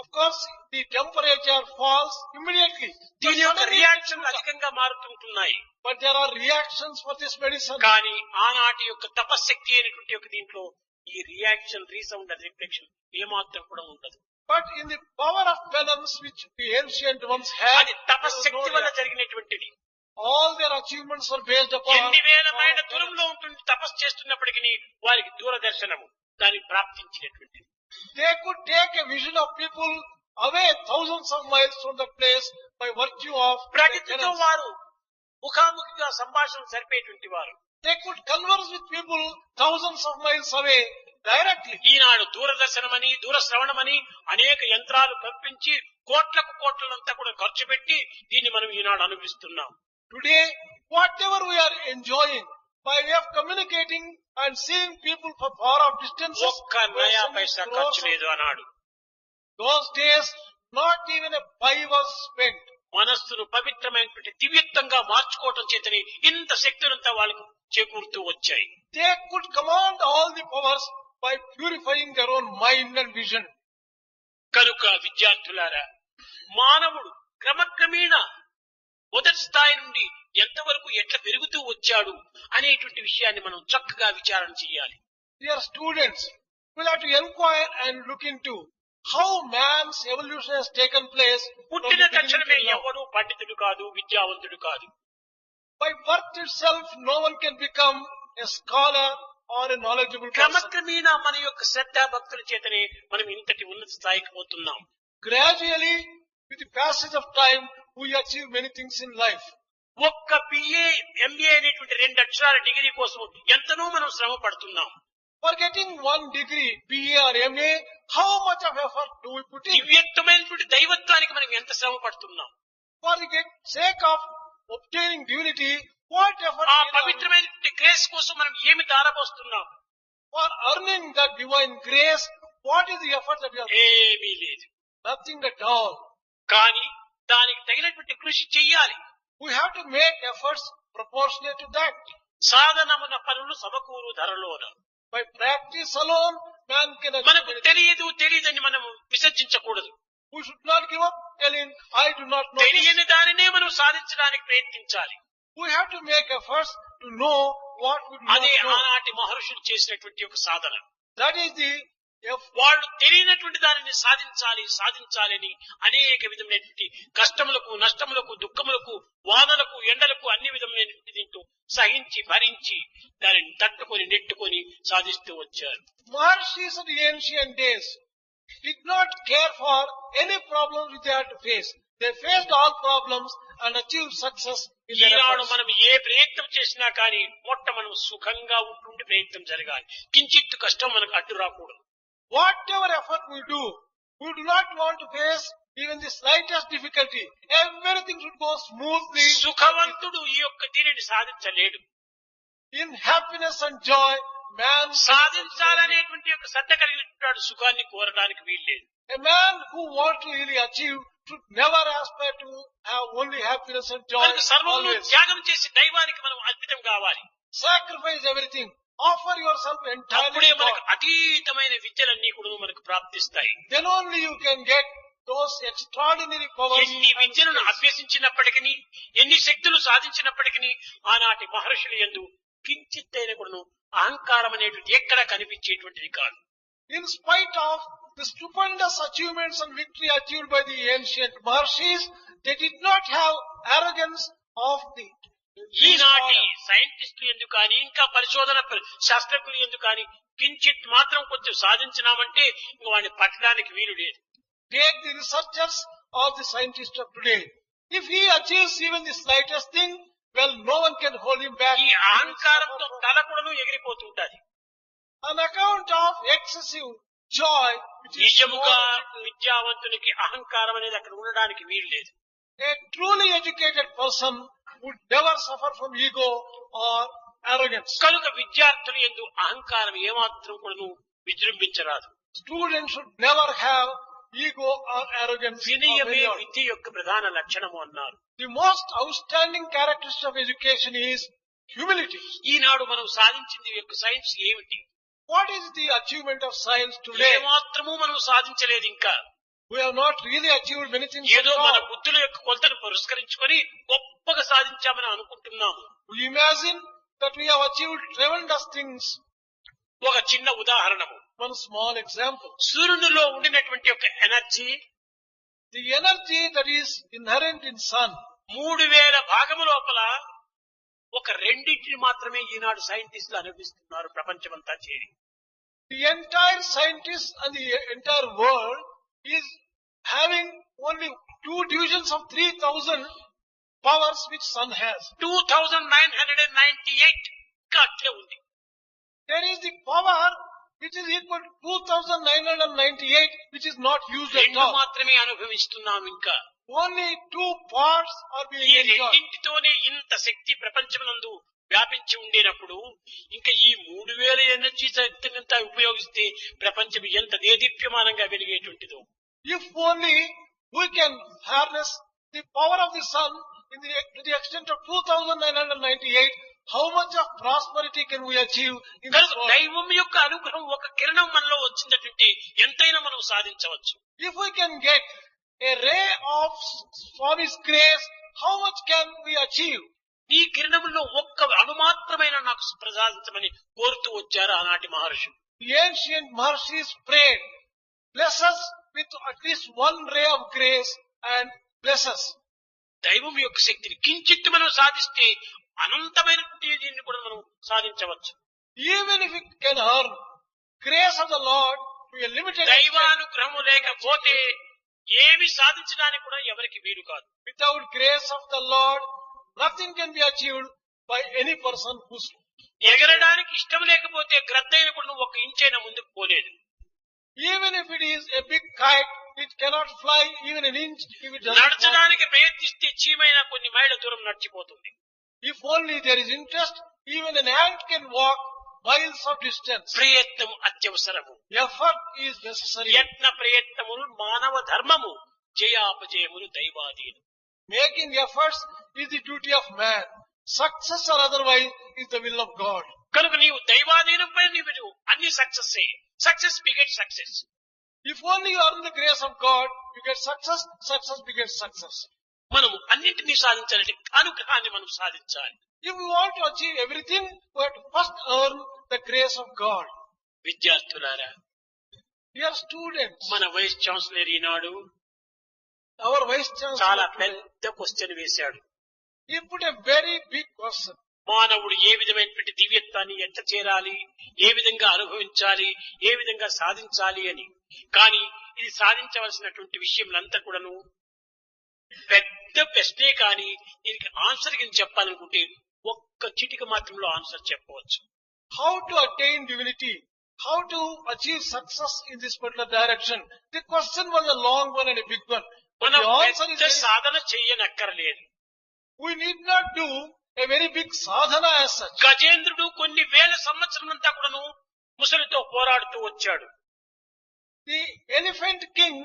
Of course, the temperature falls immediately. దీని యొక్క But రియాక్షన్ అధికంగా మారుతుంటున్నాయి. there are reactions for this medicine. కానీ ఆనాటి యొక్క తపశక్తి అయినటువంటి యొక్క దీంట్లో ఈ రియాక్షన్, రీసౌండ్ అండ్ రిఫ్లెక్షన్ ఏమాత్రం కూడా ఉండదు. But in the power of penance which the ancient ones had, అది తపశక్తి వల్ల జరిగినటువంటిది. all their achievements are based upon. ఎన్ని వేల మైళ్ళ దూరంలో ఉంటుంది తపస్సు చేస్తున్నప్పటికీ వారికి దూరదర్శనము దానికి ప్రాప్తించినటువంటిది. They could take a vision of people away thousands of miles from the place by virtue of their ప్రకృతితో penance. వారు ముఖాముఖిగా సంభాషణ జరిపేటువంటి వారు. They could converse with people thousands of miles away directly. ఈనాడు దూరదర్శనమని, దూరశ్రవణమని అనేక యంత్రాలు పంపించి కోట్లకు కోట్లంతా కూడా ఖర్చు పెట్టి దీన్ని మనం ఈనాడు అనుభవిస్తున్నాం. Today, whatever we are enjoying by way of communicating and seeing people from far off distances, ఒక్క నయా పైసా ఖర్చు లేదు అన్నాడు. those days, not even a buy was spent. మనస్సును పవిత్రమైనటువంటి దివ్యత్వంగా మార్చుకోవటం చేతని ఇంత శక్తులంతా వాళ్ళకు చేకూరుతూ వచ్చాయి. They could command all the powers by purifying their own mind and vision. కనుక విద్యార్థులారా, మానవుడు క్రమక్రమేణా మొదటి స్థాయి నుండి ఎంతవరకు ఎట్లా పెరుగుతూ వచ్చాడు అనేటువంటి విషయాన్ని మనం చక్కగా విచారణ చేయాలి. Dear students, we'll have to inquire and look into how man's evolution has taken place from the పుట్టిన beginning తక్షణమే till now. ఎవడు పండితుడు కాదు, విద్యావంతుడు కాదు. By birth itself, no one can become a scholar or a knowledgeable person. క్రమక్రమేణా మన యొక్క శ్రద్ధా భక్తుల చేతనే మనం ఇంతటి ఉన్నత స్థాయికి పోతున్నాం. Gradually, with the passage of time, we achieve many things in life. ఒక్క బిఏ, ఎంఏ అనేటువంటి 2 అక్షరాల డిగ్రీ కోసం ఎంతనో మనం శ్రమ పడుతున్నాం. For getting one degree, BA or MA, how much of effort do we put in? దివ్యత్వమైనటువంటి దైవత్వానికి మనం ఎంత శ్రమ పడుతున్నాం. For the sake of obtaining divinity, what effort ఆ we have? పవిత్రమైనటువంటి గ్రేస్ కోసం మనం ఏమి దారపోస్తున్నాం. For earning that divine grace, what is the effort that we have? ఏమీ లేదు. Nothing at all. కానీ దానికి తగినటువంటి కృషి చెయ్యాలి. We have to make efforts proportionate to that. సాధనమున పనులు సమకూరు ధరలోన. By practice alone, man can achieve మనకు anything. తెలియదని మనం విసర్జించకూడదు. We should not give up telling, I do not know this. తెలియని దానినే మనం సాధించడానికి ప్రయత్నించాలి. We have to make efforts to know what we do not అదే know. ఆనాటి మహర్షులు చేసినటువంటి ఒక సాధన. That is the వాళ్ళు తెలియనటువంటి దానిని సాధించాలని అనేక విధమైనటువంటి కష్టములకు, నష్టములకు, దుఃఖములకు, వానలకు, ఎండలకు అన్ని విధమైనటువంటి దీంతో సహించి భరించి దానిని తట్టుకొని నెట్టుకొని సాధిస్తూ వచ్చారు. Maharshis of the ancient days did not care for any problems which they had to face. They faced all problems and achieved success in their Eenadu efforts. మనం ఏ ప్రయత్నం చేసినా కానీ మనం సుఖంగా ఉంటుండే ప్రయత్నం జరగాలి. కించిత్తు కష్టం మనకు అడ్డు రాకూడదు. Whatever effort we do not want to face even the slightest difficulty. Everything should go smoothly. సుఖవంతుడు ఈ యొక్క దీనిని సాధించలేడు. In happiness and joy, man సాధించాలనేటువంటి యొక్క శ్రద్ధ కలిగినటువంటి సుఖాన్ని కోరడానికి వీల్లేదు. A man who wants to really achieve should never aspire to have only happiness and joy కనుక సర్వమును always. త్యాగం చేసి దైవానికి మనం అర్పితం కావాలి. Sacrifice everything. Offer yourself entirely అప్పుడే to మనకు God. అతీతమైన విద్యలన్నీ కూడా మనకు ప్రాప్తిస్తాయి. Then only you can get those those extraordinary powers ఎన్ని and విద్యలను skills. అభ్యసించినప్పటికీ ఎన్ని శక్తులు సాధించినప్పటికీ ఆనాటి మహర్షులు యందు కించిత్తైన కూడాను అహంకారం అనేటువంటి ఎక్కడ కనిపించేటువంటిది కాదు. In spite of the stupendous achievements and victory achieved by the ancient Maharshis, they did not have arrogance of the least ఈనాటి order. సైంటిస్టులు ఎందుకు కానీ ఇంకా పరిశోధన శాస్త్రజ్ఞులు ఎందుకు కానీ కించిత్ మాత్రం కొంచెం సాధించినామంటే ఇంక వాడిని పట్టడానికి వీలు లేదు. Take the researchers of the scientists of today. If he achieves even the slightest thing, well, no one can hold him back. ఈ అహంకారంతో తల కూడాను ఎగిరిపోతుంటది. On account of excessive joy, which is నిజముగా more, విద్యావంతునికి అహంకారం అనేది అక్కడ ఉండడానికి వీలు లేదు. a truly educated person would never suffer from ego or arrogance. కనుక విద్యార్థులు యందు అహంకారం ఏమాత్రం కూడాను విజృంభించరాదు. Students should never have ego or arrogance. of వినయమే any order. విద్య యొక్క ప్రధాన లక్షణము అన్నారు. The most outstanding characteristic of education is humility. ఈనాడు మనం సాధించింది యొక్క సైన్స్ ఏమిటి? What is the achievement of science today? ఏమాత్రము మనం సాధించలేదు ఇంకా. We have not really achieved many things ఏదో at మన all. బుద్ధుల యొక్క కొలతను పురస్కరించుకొని గొప్పగా సాధించామని అనుకుంటున్నాము. We imagine that we have achieved tremendous things. ఒక చిన్న ఉదాహరణము, One small example. సూర్యునిలో ఉండినటువంటి ఒక energy The energy that is inherent in sun, 3000 భాగము లోపల ఒక రెండింటిని మాత్రమే ఈనాడు సైంటిస్టులు అనుభవిస్తున్నారు ప్రపంచమంతా చేరి. the entire scientists and the entire world is having only 2 divisions of 3000 powers which sun has. 2998 ఇంకా అట్లే ఉంది. There is the power which is equal to 2998 which is not used at రెండు all. మాత్రమే అనుభవిస్తున్నాం ఇంకా. Only 2 parts are ఈ being enjoyed. రెండింటితోనే ఇంత శక్తి ప్రపంచమునందు వ్యాపించి ఉండేటప్పుడు ఇంకా ఈ 3000 ఎనర్జీ శక్తినంతా ఉపయోగిస్తే ప్రపంచం ఎంత దేదీప్యమానంగా వెలిగేటువంటిదో. If only we can harness the power of the sun to the extent of 2998, how much of prosperity can we achieve in this కనుక world? దైవం యొక్క అనుగ్రహం ఒక కిరణం మనలో వచ్చిందంటే ఎంతైనా మనం సాధించవచ్చు. If we can get a ray of Swami's grace, how much can we achieve? ఈ కిరణంలో ఒక్క అణుమాత్రమైన నాకు ప్రసాదించమని కోరుతూ వచ్చారు ఆనాటి మహర్షులు. The ancient Maharshis prayed, bless us with at least one ray of grace and bless us. దైవం యొక్క శక్తిని కించిత్తు మనం సాధిస్తే అనంతమైనటువంటి దీన్ని కూడా మనం సాధించవచ్చు. Even if we can earn grace of the Lord to a limited extent, దైవానుగ్రహము లేకపోతే ఏమి సాధించడానికి కూడా ఎవరికి వీలు కాదు. without grace of the Lord, nothing can be achieved by any person who's ఎగరడానికి ఇష్టం లేకపోతే గ్రద్దైన కూడా నువ్వు ఒక ఇంచైనా ముందుకు పోలేదు. even if it is a big kite, it cannot fly even an inch if it doesn't walk. నడచడానికి ప్రయత్నిస్తే చీమైనా కొన్ని మైళ్ళ దూరం నడిచిపోతుంది. If only there is interest, even an ant can walk miles of distance. ప్రయత్నం అత్యవసరము. Effort is necessary. యత్న ప్రయత్నములు మానవ ధర్మము, జయాపజయములు దైవాధీనం. Making efforts is the duty of man. Success or otherwise is the will of God. కనుక నీవు దైవాధీనం పైన నీవు అన్ని success success beget success. If only you earn the grace of God, you get success, success begets success. మనము అన్నింటినీ సాధించాలంటే అనుగ్రహాన్ని మనం సాధించాలి. If we want to achieve everything, we have to first earn the grace of God. విద్యార్థులారా, Dear students, మన vice chancellor ఈనాడు our Vice చాలా Chancellor today, పెద్ద క్వశ్చన్ వేశాడు. he put a very big question. మానవుడు ఏ విధమైనటువంటి దివ్యత్వాన్ని ఎంత చేరాలి, ఏ విధంగా అనుభవించాలి, ఏ విధంగా సాధించాలి అని. కానీ ఇది సాధించవలసినటువంటి విషయంలంతా కూడాను పెద్ద ప్రశ్నే. కానీ దీనికి ఆన్సర్ కింద చెప్పాలనుకుంటే ఒక్క చిటిక మాత్రంలో ఆన్సర్ చెప్పవచ్చు. How to attain divinity? How to achieve success in this particular direction? The question was a long one and a big one. But మనం the answer is పెద్ద very, సాధన చేయనక్కర్లేదు. we need not do a very big sadhana as such. గజేంద్రుడు కొన్ని వేల సంవత్సరాలంతా కూడాను ముసలితో పోరాడుతూ వచ్చాడు. The elephant king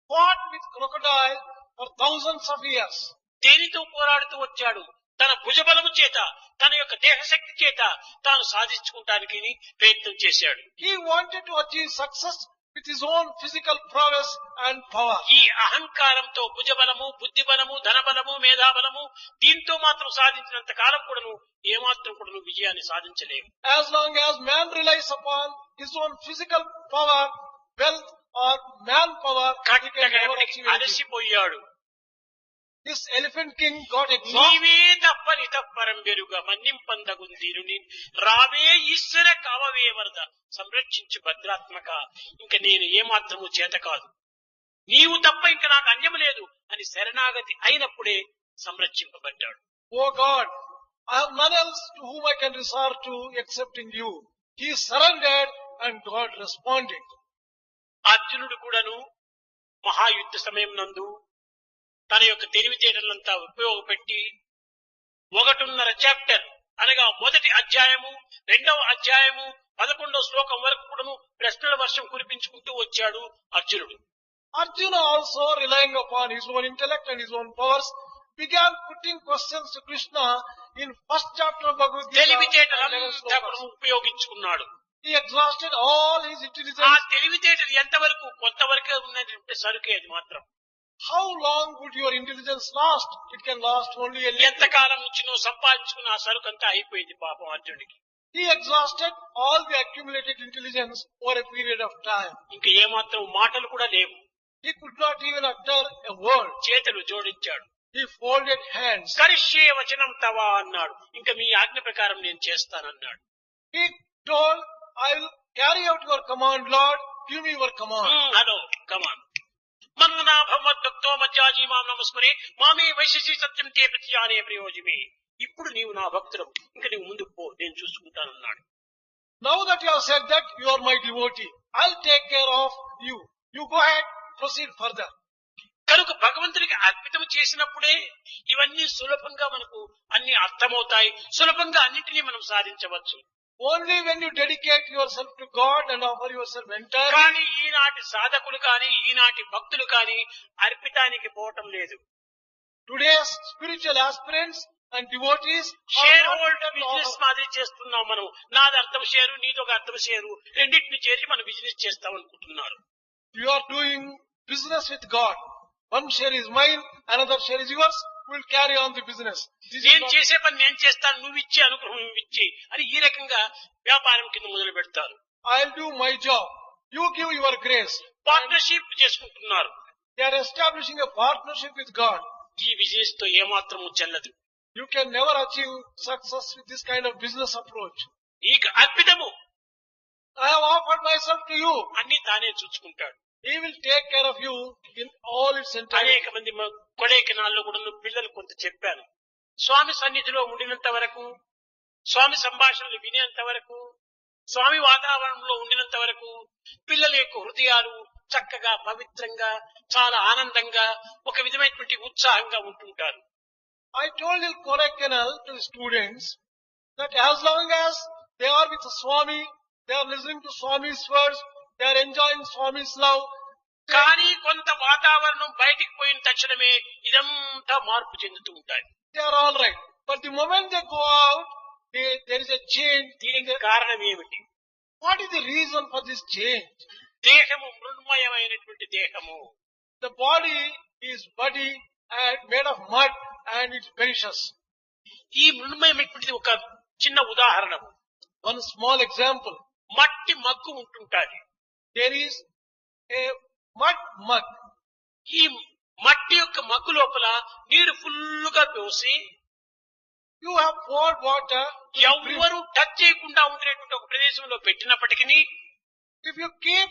fought with crocodile for thousands of years. దేనితో పోరాడుతూ వచ్చాడు? తన భుజబలము చేత, తన యొక్క దేహశక్తి చేత తాను సాధించుకుంటానికి ప్రయత్నం చేశాడు. He wanted to achieve success with his own physical prowess and power. ఈ అహంకారంతో భుజబలము, బుద్ధిబలము, ధనబలము, మేధాబలము దీంతో మాత్రం సాధించినంత కాలం కూడాను ఏమాత్రం కూడాను విజయాన్ని సాధించలేము. As long as man relies upon his own physical power, wealth or manpower, he can never కట్టగడపటికి achieve anything. అలసిపోయాడు. This elephant king got exhausted. నీవే తప్పని తప్పరం వెరుగ మన్నింపందగుందీరుని రావే ఈశ్వర కావవే వరద సంరక్షించు భద్రాత్మక. ఇంక నేను ఏమాత్రము చేత కాదు, నీవు తప్ప ఇంక నాకు అన్యము లేదు అని శరణాగతి అయినప్పుడే సంరక్షింపబడ్డాడు. Oh God, I have none else to whom I can resort to except in you. He surrendered and God responded. అర్జునుడు కూడాను మహాయుద్ధ సమయం నందు తన యొక్క తెలివితేటలంతా ఉపయోగపెట్టి 1.5 చాప్టర్ అనగా మొదటి అధ్యాయము, 2వ అధ్యాయము, 11వ శ్లోకం వరకు కూడాను ప్రశ్నల వర్షం కురిపించుకుంటూ వచ్చాడు అర్జునుడు. Arjuna also, relying upon his own intellect and his own powers, began putting questions to Krishna in first chapter of Bhagavad Gita. 11 తెలివితేటలంతా slokas. కూడా ఉపయోగించుకున్నాడు. He exhausted all his ఆ intelligence. తెలివితేటలు ఎంతవరకు కొంతవరకే ఉన్నటువంటి సరుకే అది మాత్రం. How long would your intelligence last? It can last only a little. ఎంతకాలం నుంచి నువ్వు సంపాదించుకున్న ఆ సరుకు అంతా అయిపోయింది పాపం అర్జునుడికి. He exhausted all the accumulated intelligence over a period of time. ఇంకా ఏమాత్రం మాటలు కూడా లేవు. He could not even utter a word. చేతులు జోడించాడు. He folded hands. కరిష్యే వచనం తవా అన్నాడు. ఇంకా మీ ఆజ్ఞ ప్రకారం నేను చేస్తానన్నాడు. He told, I will carry out your command, Lord. Give me your command. Hello కమాన్ మన్మనా భగవద్భక్తో మధ్యాజీ మాం నమస్కురే మామే వైశేషి సత్యం తే ప్రతిజానే ప్రయోజమే. ఇప్పుడు నీవు నా భక్తుడు, ఇంకా నీవు ముందుకు పో, నేను చూసుకుంటానన్నాడు. Now that you have said that, you are my devotee. I'll take care of you. You go ahead, proceed further. కనుక భగవంతుడికి అర్పితం చేసినప్పుడే ఇవన్నీ సులభంగా మనకు అన్ని అర్థమవుతాయి, సులభంగా అన్నింటినీ మనం సాధించవచ్చు. Only when you dedicate yourself to God and offer yourself entirely. కానీ ఈనాటి సాధకులు కానీ ఈనాటి భక్తులు కానీ అర్పితానికి పోవటం లేదు. Today's spiritual aspirants and devotees share are not holder able to business offer. మాదిరి చేస్తున్నాం మనం. నాది అర్థం షేరు, నీది ఒక అర్థం షేరు, రెండింటిని చేసి మనం బిజినెస్ చేస్తాం అనుకుంటున్నారు. You are doing business with God. One share is mine, another share is yours. We'll carry on the business. This is నేను not- చేసే పని నేను చేస్తాను, నువ్వు ఇచ్చే అనుగ్రహం నువ్వు ఇచ్చి అని ఈ రకంగా వ్యాపారం కింద మొదలు పెడతారు. I'll do my job. You give your grace. Partnership చేసుకుంటున్నారు. They are establishing a partnership with God. ఈ బిజినెస్ తో ఏమాత్రము చెల్లదు. You can never achieve success with this kind of business approach. నీకు అర్పితము I have offered myself to you. అన్ని తానే చూసుకుంటాడు. He will take care of you in all its entirety. అనేక మంది కొడైకెనాల్లో కూడా పిల్లలు కొంత చెప్పాను. స్వామి సన్నిధిలో ఉండినంత వరకు, స్వామి సంభాషణలు వినేంత వరకు, స్వామి వాతావరణంలో ఉండినంత వరకు పిల్లల యొక్క హృదయాలు చక్కగా పవిత్రంగా చాలా ఆనందంగా ఒక విధమైనటువంటి ఉత్సాహంగా ఉంటుంటారు. I told in Kodaikanal to the students that as long as they are with Swami, they are listening to Swami's words, they are enjoying Swami's love. కానీ కొంత వాతావరణం బయటికి పోయిన తక్షణమే ఇదంతా మార్పు చెందుతూ ఉంటాయి. They are all right. But the moment they go out, there is a change. దీనికి కారణం ఏమిటి? What is the reason for this change? దేహము మృణ్మయమైనటువంటి దేహము. The body is body and made of mud and it's perishes. ఈ మృణ్మయమైనటువంటిది ఒక చిన్న ఉదాహరణ. One small example. మట్టి mug ఉంటుంటాది. There is a mud mug. ఈ మట్టి యొక్క మగ్గు లోపల నీరు ఫుల్లుగా పోసి You have poured water. to the brim. ఎవ్వరూ టచ్ చేయకుండా ఉండేటువంటి ఒక ప్రదేశంలో పెట్టినప్పటికీ If you keep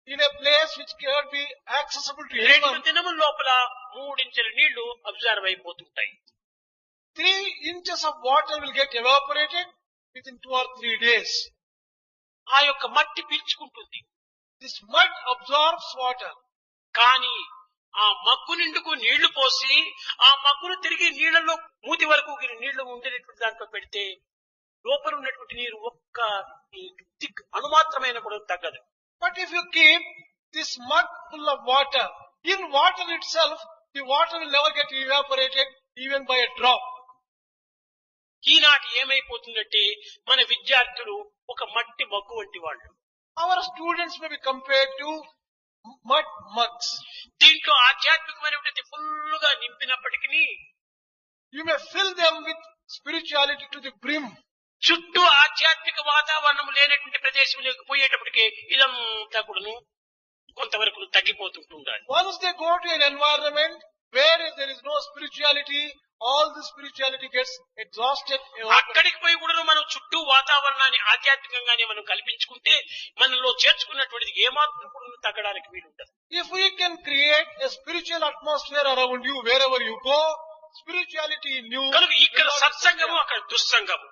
in a place which cannot be accessible to 2 anyone, దినముల లోపల 3 ఇంచుల నీళ్లు observe అయిపోతుంటాయి. 3 inches of water will get evaporated within 2 or 3 days. ఆ యొక్క మట్టి పీల్చుకుంటుంది. This mud absorbs water. కానీ ఆ మగ్గు నిండుకు నీళ్లు పోసి ఆ మగ్గును తిరిగి నీళ్లలో మూతి వరకు నీళ్లు ఉండేటటువంటి దాంట్లో పెడితే లోపల ఉన్నటువంటి నీరు ఒక్క అణుమాత్రమైన కూడా తగ్గదు. But if you keep this mug full of water, in water itself, the water will never get evaporated even by a drop. ఈనాటి ఏమైపోతుందంటే మన విద్యార్థులు ఒక మట్టి మగ్గు వంటి వాళ్ళు. Our students may be compared to mud mugs. దీంట్లో ఆధ్యాత్మికమైనటువంటి ఫుల్లుగా నింపినప్పటికీ You may fill them with spirituality to the brim. చుట్టూ ఆధ్యాత్మిక వాతావరణం లేనటువంటి ప్రదేశంలోకి పోయేటప్పటికి ఇదంతా కూడాను కొంతవరకు తగ్గిపోతుంటుండాలి. Once they go to an environment where there is no spirituality, all the spirituality gets exhausted. అక్కడికి పోయి కూడా మనం చుట్టూ వాతావరణాన్ని ఆధ్యాత్మికంగానే మనం కల్పించుకుంటే మనలో చేర్చుకున్నటువంటిది ఏమాత్రం కూడా తగ్గడానికి వీలుండదు. If we can create a spiritual atmosphere around you wherever you go, spirituality in you. కనుక ఇక్కడ సత్సంగము, అక్కడ దుస్సంగము.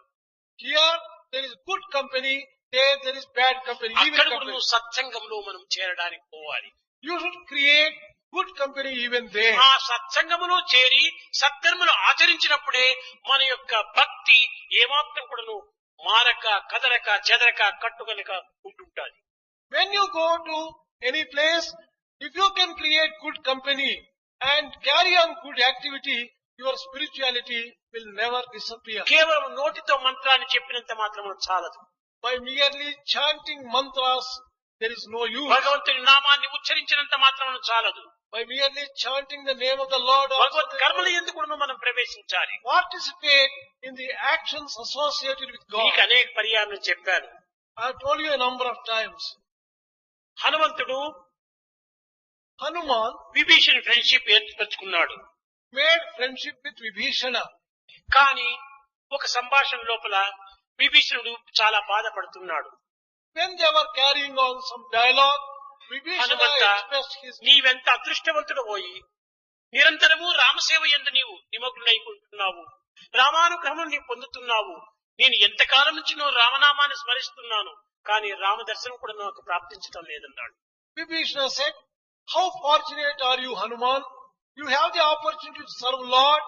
Here there is good company, there is bad company, evil అక్కడ కూడా company. నువ్వు సత్సంగంలో మనం చేరడానికి పోవాలి. You should create good company even there. ఆ సత్సంగములో చేరి సత్కర్మలు ఆచరించినప్పుడే మన యొక్క భక్తి ఏమాత్రం కూడాను మారక కదలక చెదరక కట్టుకలక ఉంటుంటాది. When you go to any place, if you can create good company and carry on good activity, your spirituality will never disappear. కేవలం నోటితో మంత్రాన్ని చెప్పినంత మాత్రం చాలదు. By merely chanting mantras, there is no use. భగవంతుని నామాన్ని ఉచ్చరించినంత మాత్రం చాలదు. By merely chanting the name of the Lord, భగవత్ కర్మలు ఎందుకు మనం ప్రవేశించాలి. participate in the actions associated with God. మీకు అనేక పర్యాయం చెప్పాను. I have told you a number of times. హనుమంతుడు Hanuman విభీషణ ఫ్రెండ్షిప్ ఏర్పరచుకున్నాడు. made friendship with Vibhishana. కానీ ఒక సంభాషణ లోపల విభీషణుడు చాలా బాధపడుతున్నాడు. When they were carrying on some dialogue, Vibhishana Hanumantha, expressed his నీవెంత అదృష్టవంతుడు పోయి నిరంతరము రామసేవ యందు నీవు నిమగ్నుడైకుంటున్నావు, రామానుగ్రహం నీవు పొందుతున్నావు. నేను ఎంతకాలం నుంచి నువ్వు రామనామాన్ని స్మరిస్తున్నాను, కానీ రామ దర్శనం కూడా నాకు ప్రాప్తించడం లేదన్నాడు. Vibhishana said, how fortunate are you, Hanuman? You have the opportunity to serve Lord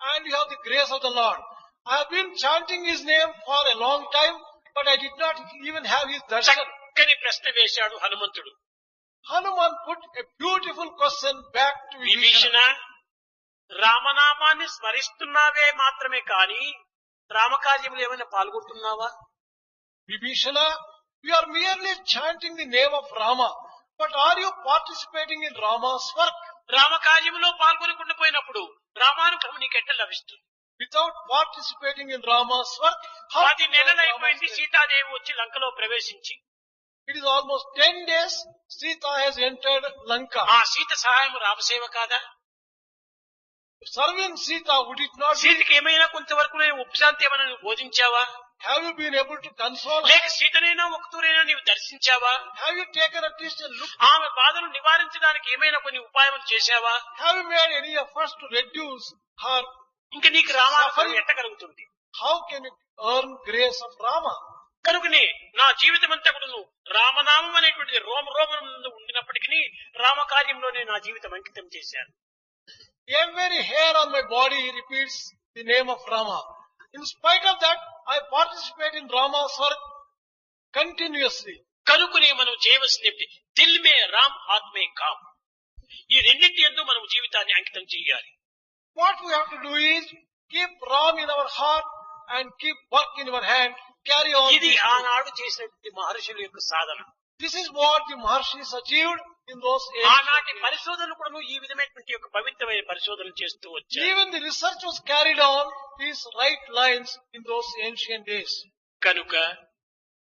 and you have the grace of the Lord. I have been chanting his name for a long time, but I did not even have his darshan. చక్కని ప్రశ్న వేశాడు హనుమంతుడు. Hanuman put a beautiful question back to Vibhishana, Vibhishana. రామనామాన్ని స్మరిస్తున్నావే మాత్రమే కాని రామకార్యములు ఏమైనా పాల్గొంటున్నావా? Vibhishana, you are merely chanting the name of Rama, but are you participating in Rama's work? రామకార్యములో పాల్గొనకుండా పోయినప్పుడు రామానుగ్రహం నీకెట్ట లభిస్తుంది? Without participating in Rama's work, how 10 నెలలు అయిపోయింది Rama's work? సీతాదేవి వచ్చి లంకలో ప్రవేశించి. It is almost 10 days Sita has entered Lanka. ఆ సీత సహాయం రామసేవ కాదా? Serving Sita, would it not be? సీతకి ఏమైనా కొంతవరకు నేను ఉపశాంతి ఏమైనా నువ్వు బోధించావా? Have you been able to console her? లేక సీతనైనా ఒకతూరైనా నీవు దర్శించావా? Have you taken at least a look? ఆమె బాధను నివారించడానికి ఏమైనా కొన్ని ఉపాయములు చేశావా? Have you made any efforts to reduce her? ఇంక నీకు రామానుగ్రహం ఎట్ట కలుగుతుంది? How can you earn grace of Rama? కనుకనే నా జీవితం అంతా కూడా నువ్వు రామనామం అనేటువంటిది రోమం ఉండినప్పటికీ రామకార్యంలోనే నా జీవితం అంకితం చేశాను. Every hair on my body repeats the name of Rama. In spite of that, I participate in Rama's work continuously. కనుకనే మనం చేయవలసింది దిల్ మే రామ్ హాత్ మే కామ్. ఈ రెండింటి యందు మనం జీవితాన్ని అంకితం చేయాలి. What we have to do is keep Ram in our heart and keep work in our hand. Carry on. ఇది this. ఆనాడు చేసినటువంటి మహర్షుల యొక్క సాధన. This is what the Maharshis achieved in those ఆనాటి ages. పరిశోధనలు కూడా ఈ విధమైనటువంటి యొక్క పవిత్రమైన పరిశోధనలు చేస్తూ వచ్చారు. Even the research was carried on these right lines in those ancient days. కనుక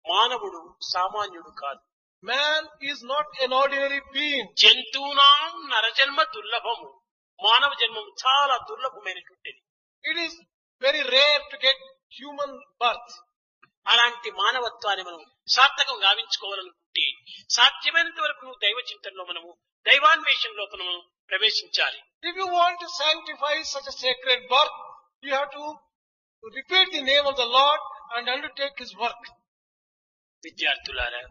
మానవుడు సామాన్యుడు కాదు. Man is not an ordinary being. జంతువునాం నరజన్మ దుర్లభము. మానవ జన్మం చాలా దుర్లభమైనటువంటిది. It is very rare to get human birth. అలాంటి మానవత్వాన్ని మనం సార్థకం గావించుకోవాలనుకుంటే సాధ్యమైనంత వరకు నువ్వు దైవ చింతనలో మనము దైవాన్వేషణలో మనము ప్రవేశించాలి. If you want to sanctify such a sacred birth, you have to repeat the name of the Lord and undertake His work. విద్యార్థులారా,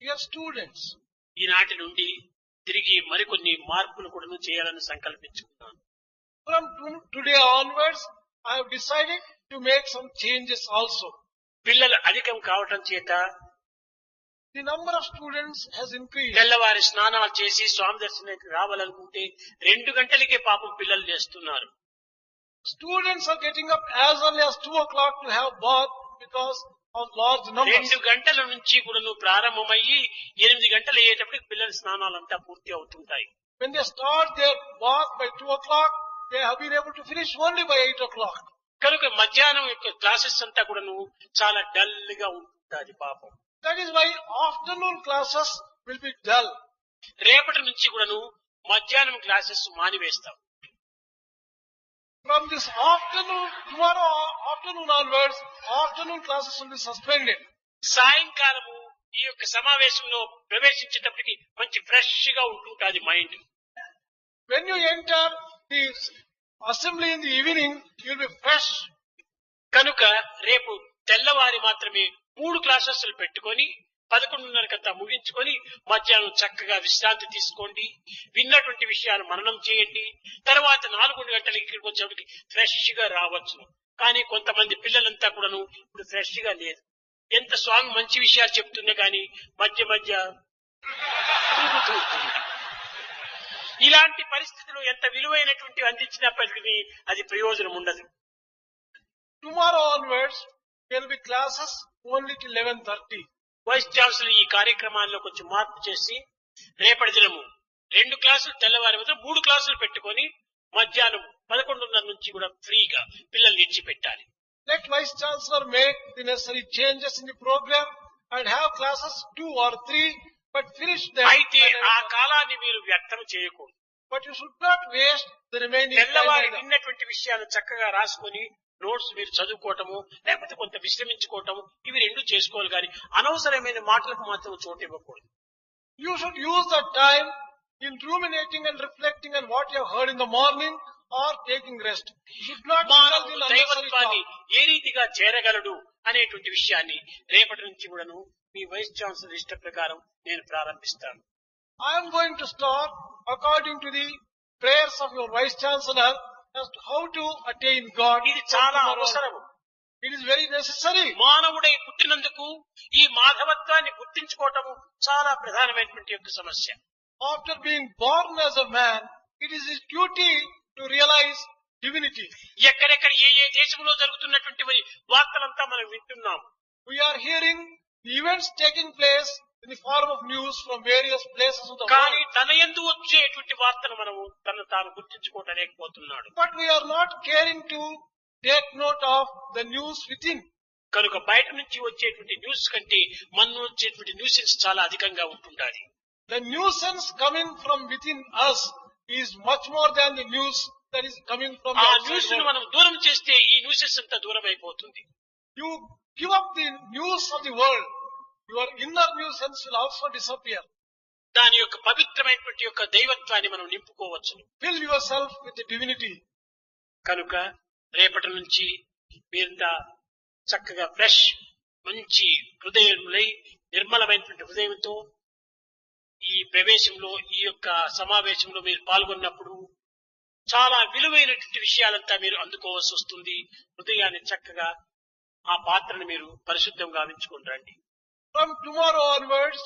Dear students, ఈనాటి నుండి తిరిగి మరికొన్ని మార్పులు కూడా చేయాలని సంకల్పించుకున్నాను. from today onwards, I have decided to make some changes also. పిల్లలు అధికం కావటం చేత The number of students has increased. తెల్లవారి స్నానాలు చేసి స్వామి దర్శనానికి రావాలనుకుంటే 2 గంటలకే పాపం పిల్లలు చేస్తున్నారు. Students are getting up as early as 2 o'clock to have bath because of large numbers. 2 గంటల నుంచి కూడా నువ్వు ప్రారంభమయ్యి 8 గంటలు అయ్యేటప్పటికి పిల్లల స్నానాలంతా పూర్తి అవుతుంటాయి. When they start their bath by 2 o'clock, they have been able to finish only by 8 o'clock. కనుక మధ్యాహ్నం యొక్క క్లాసెస్ అంతా కూడా నువ్వు చాలా డల్ గా ఉంటుంది పాపం. That is why afternoon classes will be dull. రేపటి నుంచి కూడా నువ్వు మధ్యాహ్నం classes మానివేస్తావు. From this afternoon, tomorrow afternoon onwards, afternoon classes will be suspended. సాయంకాలము ఈ యొక్క సమావేశంలో ప్రవేశించేటప్పటికి మంచి ఫ్రెష్ గా ఉంటుంటుంది mind. When you enter the assembly in the evening, you will be fresh. కనుక రేపు తెల్లవారి మాత్రమే 3 క్లాసెస్ పెట్టుకొని 11:30 ముగించుకొని మధ్యాహ్నం చక్కగా విశ్రాంతి తీసుకోండి. విన్నటువంటి విషయాలు మననం చేయండి. తర్వాత 4 గంటలకి ఇక్కడికి వచ్చేప్పటికి ఫ్రెష్ గా రావచ్చు. కానీ కొంతమంది పిల్లలంతా కూడాను ఇప్పుడు ఫ్రెష్ గా లేదు. ఎంత స్వామి మంచి విషయాలు చెప్తున్నా కానీ మధ్య మధ్య తిరుగుతూ ఉంటుంది. ఇలాంటి పరిస్థితులు ఎంత విలువైనటువంటి అందించినప్పటికీ అది ప్రయోజనం ఉండదు. Tomorrow onwards, there will be classes only till 11:30. Vice chancellor ఈ కార్యక్రమాల్లో కొంచెం మార్పు చేసి రేపటి దినము 2 క్లాసులు తెల్లవారి 3 క్లాసులు పెట్టుకొని మధ్యాహ్నం 11:30 నుంచి కూడా ఫ్రీగా పిల్లలు విడిచిపెట్టాలి. Let Vice Chancellor make the necessary changes in the program and have classes 2 or 3, but finish them. అయితే ఆ కాలాన్ని మీరు వ్యర్థం చేయకూడదు. But you should not waste the remaining time. తెల్లవారి either. విన్నటువంటి విషయాలు చక్కగా రాసుకొని నోట్స్ మీరు చదువుకోవటము లేకపోతే కొంత విశ్రమించుకోవటము ఇవి 2 చేసుకోవాలి కానీ అనవసరమైన మాటలకు మాత్రం చోటు ఇవ్వకూడదు. You should use that time in ruminating and reflecting on what you have heard in the morning or taking rest. You should not indulge in మానవుడు unnecessary దైవత్వాన్ని talk. ఏ రీతిగా చేరగలడు అనేటువంటి విషయాన్ని రేపటి నుంచి కూడాను మీ వైస్ ఛాన్సలర్ ఇష్ట ప్రకారం నేను ప్రారంభిస్తాను. I am going to start according to the prayers of your Vice Chancellor as to how to attain God. ఇది from చాలా tomorrow on. అవసరము. It is very necessary. మానవుడై పుట్టినందుకు ఈ మాధవత్వాన్ని గుర్తించుకోవటము చాలా ప్రధానమైనటువంటి యొక్క సమస్య. After being born as a man, it is his duty to realize divinity. ఎక్కడెక్కడ ఏ దేశంలో జరుగుతున్నటువంటి వార్తలంతా మనం వింటున్నాం. We are hearing the events taking place in the form of news from various places of the కానీ world. తన యందు వచ్చేటువంటి వార్తను మనము తను తాను గుర్తించుకోవటలేకపోతున్నాడు. But we are not caring to take note of the news within. కనుక బయట నుంచి వచ్చేటువంటి న్యూస్ కంటే మన వచ్చేటువంటి న్యూసెన్స్ చాలా అధికంగా ఉంటుండాలి. The nuisance coming from within us is much more than the news that is coming from the ఆ outside న్యూస్ ను world. మనం దూరం చేస్తే ఈ న్యూసెన్స్ అంతా దూరం అయిపోతుంది. You give up the news of the world, your inner nuisance will also disappear. దాని యొక్క పవిత్రమైనటువంటి యొక్క దైవత్వాన్ని మనం నింపుకోవచ్చు. Fill yourself with the divinity. కనుక రేపటి నుంచి మీరంతా చక్కగా ఫ్రెష్ మంచి హృదయములై నిర్మలమైనటువంటి హృదయంతో ఈ ప్రవేశంలో ఈ యొక్క సమావేశంలో మీరు పాల్గొన్నప్పుడు చాలా విలువైనటువంటి విషయాలంతా మీరు అందుకోవాల్సి వస్తుంది. హృదయాన్ని చక్కగా ఆ పాత్రను మీరు పరిశుద్ధంగా గావించుకొని రండి. From tomorrow onwards,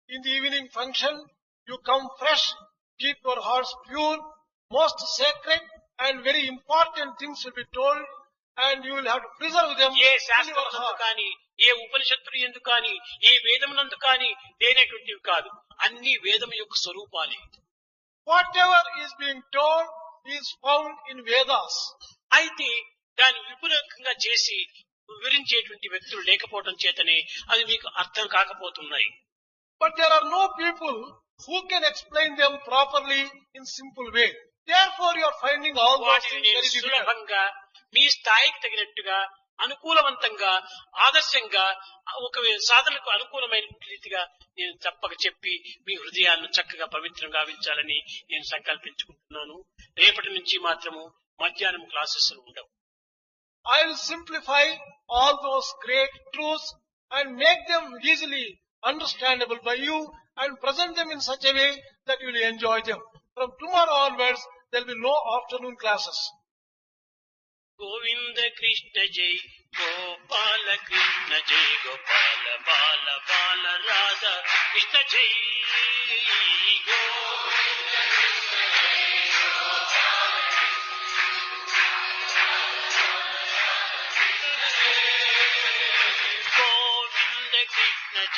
in the evening function, you come fresh, keep your hearts pure, most sacred and very important things will be told, and you will have to preserve them A in your శాస్త్రమునందు heart. కానీ ఏ ఉపనిషత్తులు ఎందుకు కానీ ఏ వేదమునందు కానీ లేనటువంటివి కాదు. అన్ని వేదము యొక్క స్వరూపాలే. Whatever is being told is found in Vedas. అయితే దాన్ని విపులంగా చేసి వివరించేటువంటి వ్యక్తులు లేకపోవడం చేతనే అది మీకు అర్థం కాకపోతున్నాయి. But there are no people who can explain them properly in simple way. Therefore, you are finding all those వాటిని things నేను very difficult. సులభంగా మీ స్థాయికి తగినట్టుగా అనుకూలవంతంగా ఆదర్శంగా ఒక సాధనకు అనుకూలమైన రీతిగా నేను తప్పక చెప్పి మీ హృదయాన్ని చక్కగా పవిత్రంగా గావించాలని నేను సంకల్పించుకుంటున్నాను. రేపటి నుంచి మాత్రము మధ్యాహ్నం క్లాసెస్ ఉండవు. I will simplify all those great truths and make them easily understandable by you and present them in such a way that you will enjoy them. From tomorrow onwards, there will be no afternoon classes. Govinda Krishna జై గోపాల కృష్ణ జై గోపాల బాల బాల రాధా కృష్ణ జై go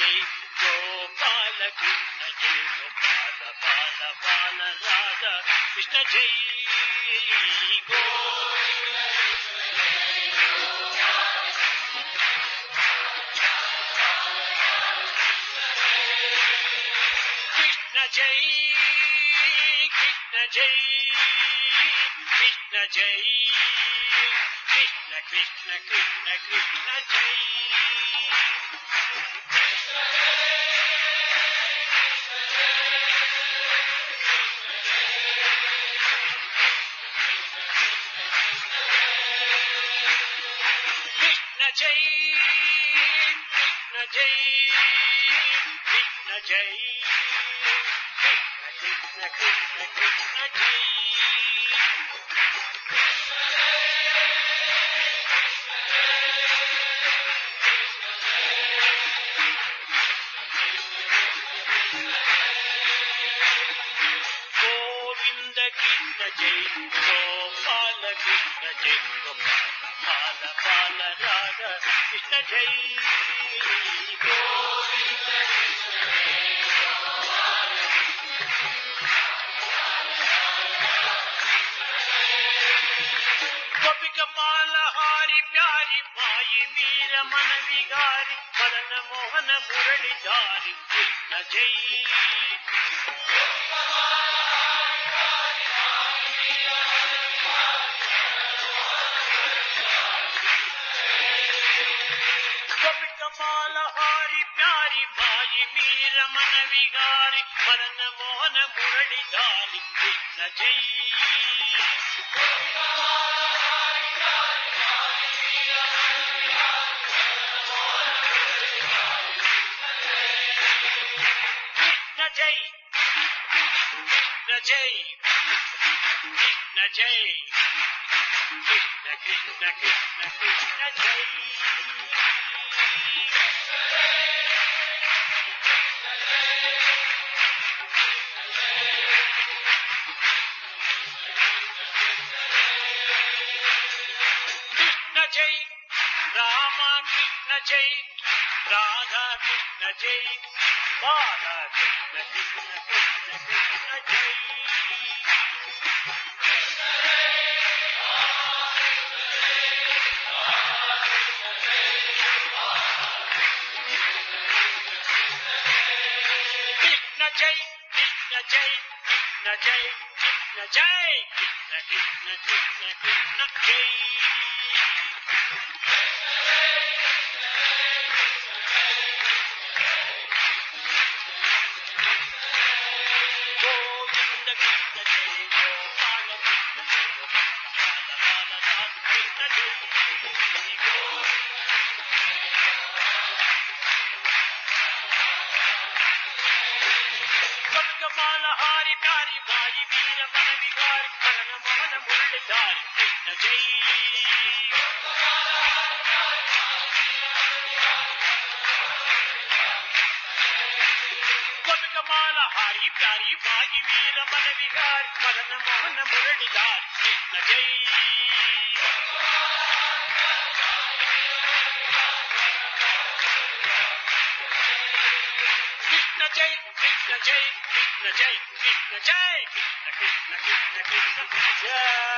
జై గోపాల కృష్ణ జై గోపాల బాల బాల రాధా కృష్ణ జై go Krishna జై కృష్ణ జై కృష్ణ జై కృష్ణ కృష్ణ కృష్ణ కృష్ణ జై కృష్ణ జై కృష్ణ జై కృష్ణ జై కృష్ణ కృష్ణ కృష్ణ జై గోవింద కృష్ణ జై గోపాల కృష్ణ జై గోపాల బాల రాధా కృష్ణ జై గోవింద గోపిక మాల హారి ప్యారి మాయి వీర మన విగారి మదన మోహన మురళి దారి కృష్ణ జై గోపిక మాల హారి ప్యారి మాయి వీర మన విగారి మదన మోహన మురళి దారి కృష్ణ జై కృష్ణ జై కృష్ణ జై కృష్ణ జై కృష్ణ కృష్ణ కృష్ణ కృష్ణ జై కృష్ణ జై రామ కృష్ణ జై రాధా కృష్ణ జై బాలా కృష్ణ కృష్ణ కృష్ణ కృష్ణ జై కృష్ణ జై కృష్ణ జై కృష్ణ జై కృష్ణ జై కృష్ణ కృష్ణ కృష్ణ కృష్ణ జై గోవింద కృష్ణ జై గోపాల కృష్ణ జై గోపాల బాల రాధా కృష్ణ జై గోపిక మాల హారి ప్యారి మాయి వీర మన విగారి మదన మోహన మురళి దారి కృష్ణ జై గోపిక మాల హారి ప్యారి మాయి వీర మన విగారి మదన మోహన మురళి దారి కృష్ణ జై కృష్ణ జై కృష్ణ జై కృష్ణ జై కృష్ణ జై కృష్ణ కృష్ణ కృష్ణ కృష్ణ జై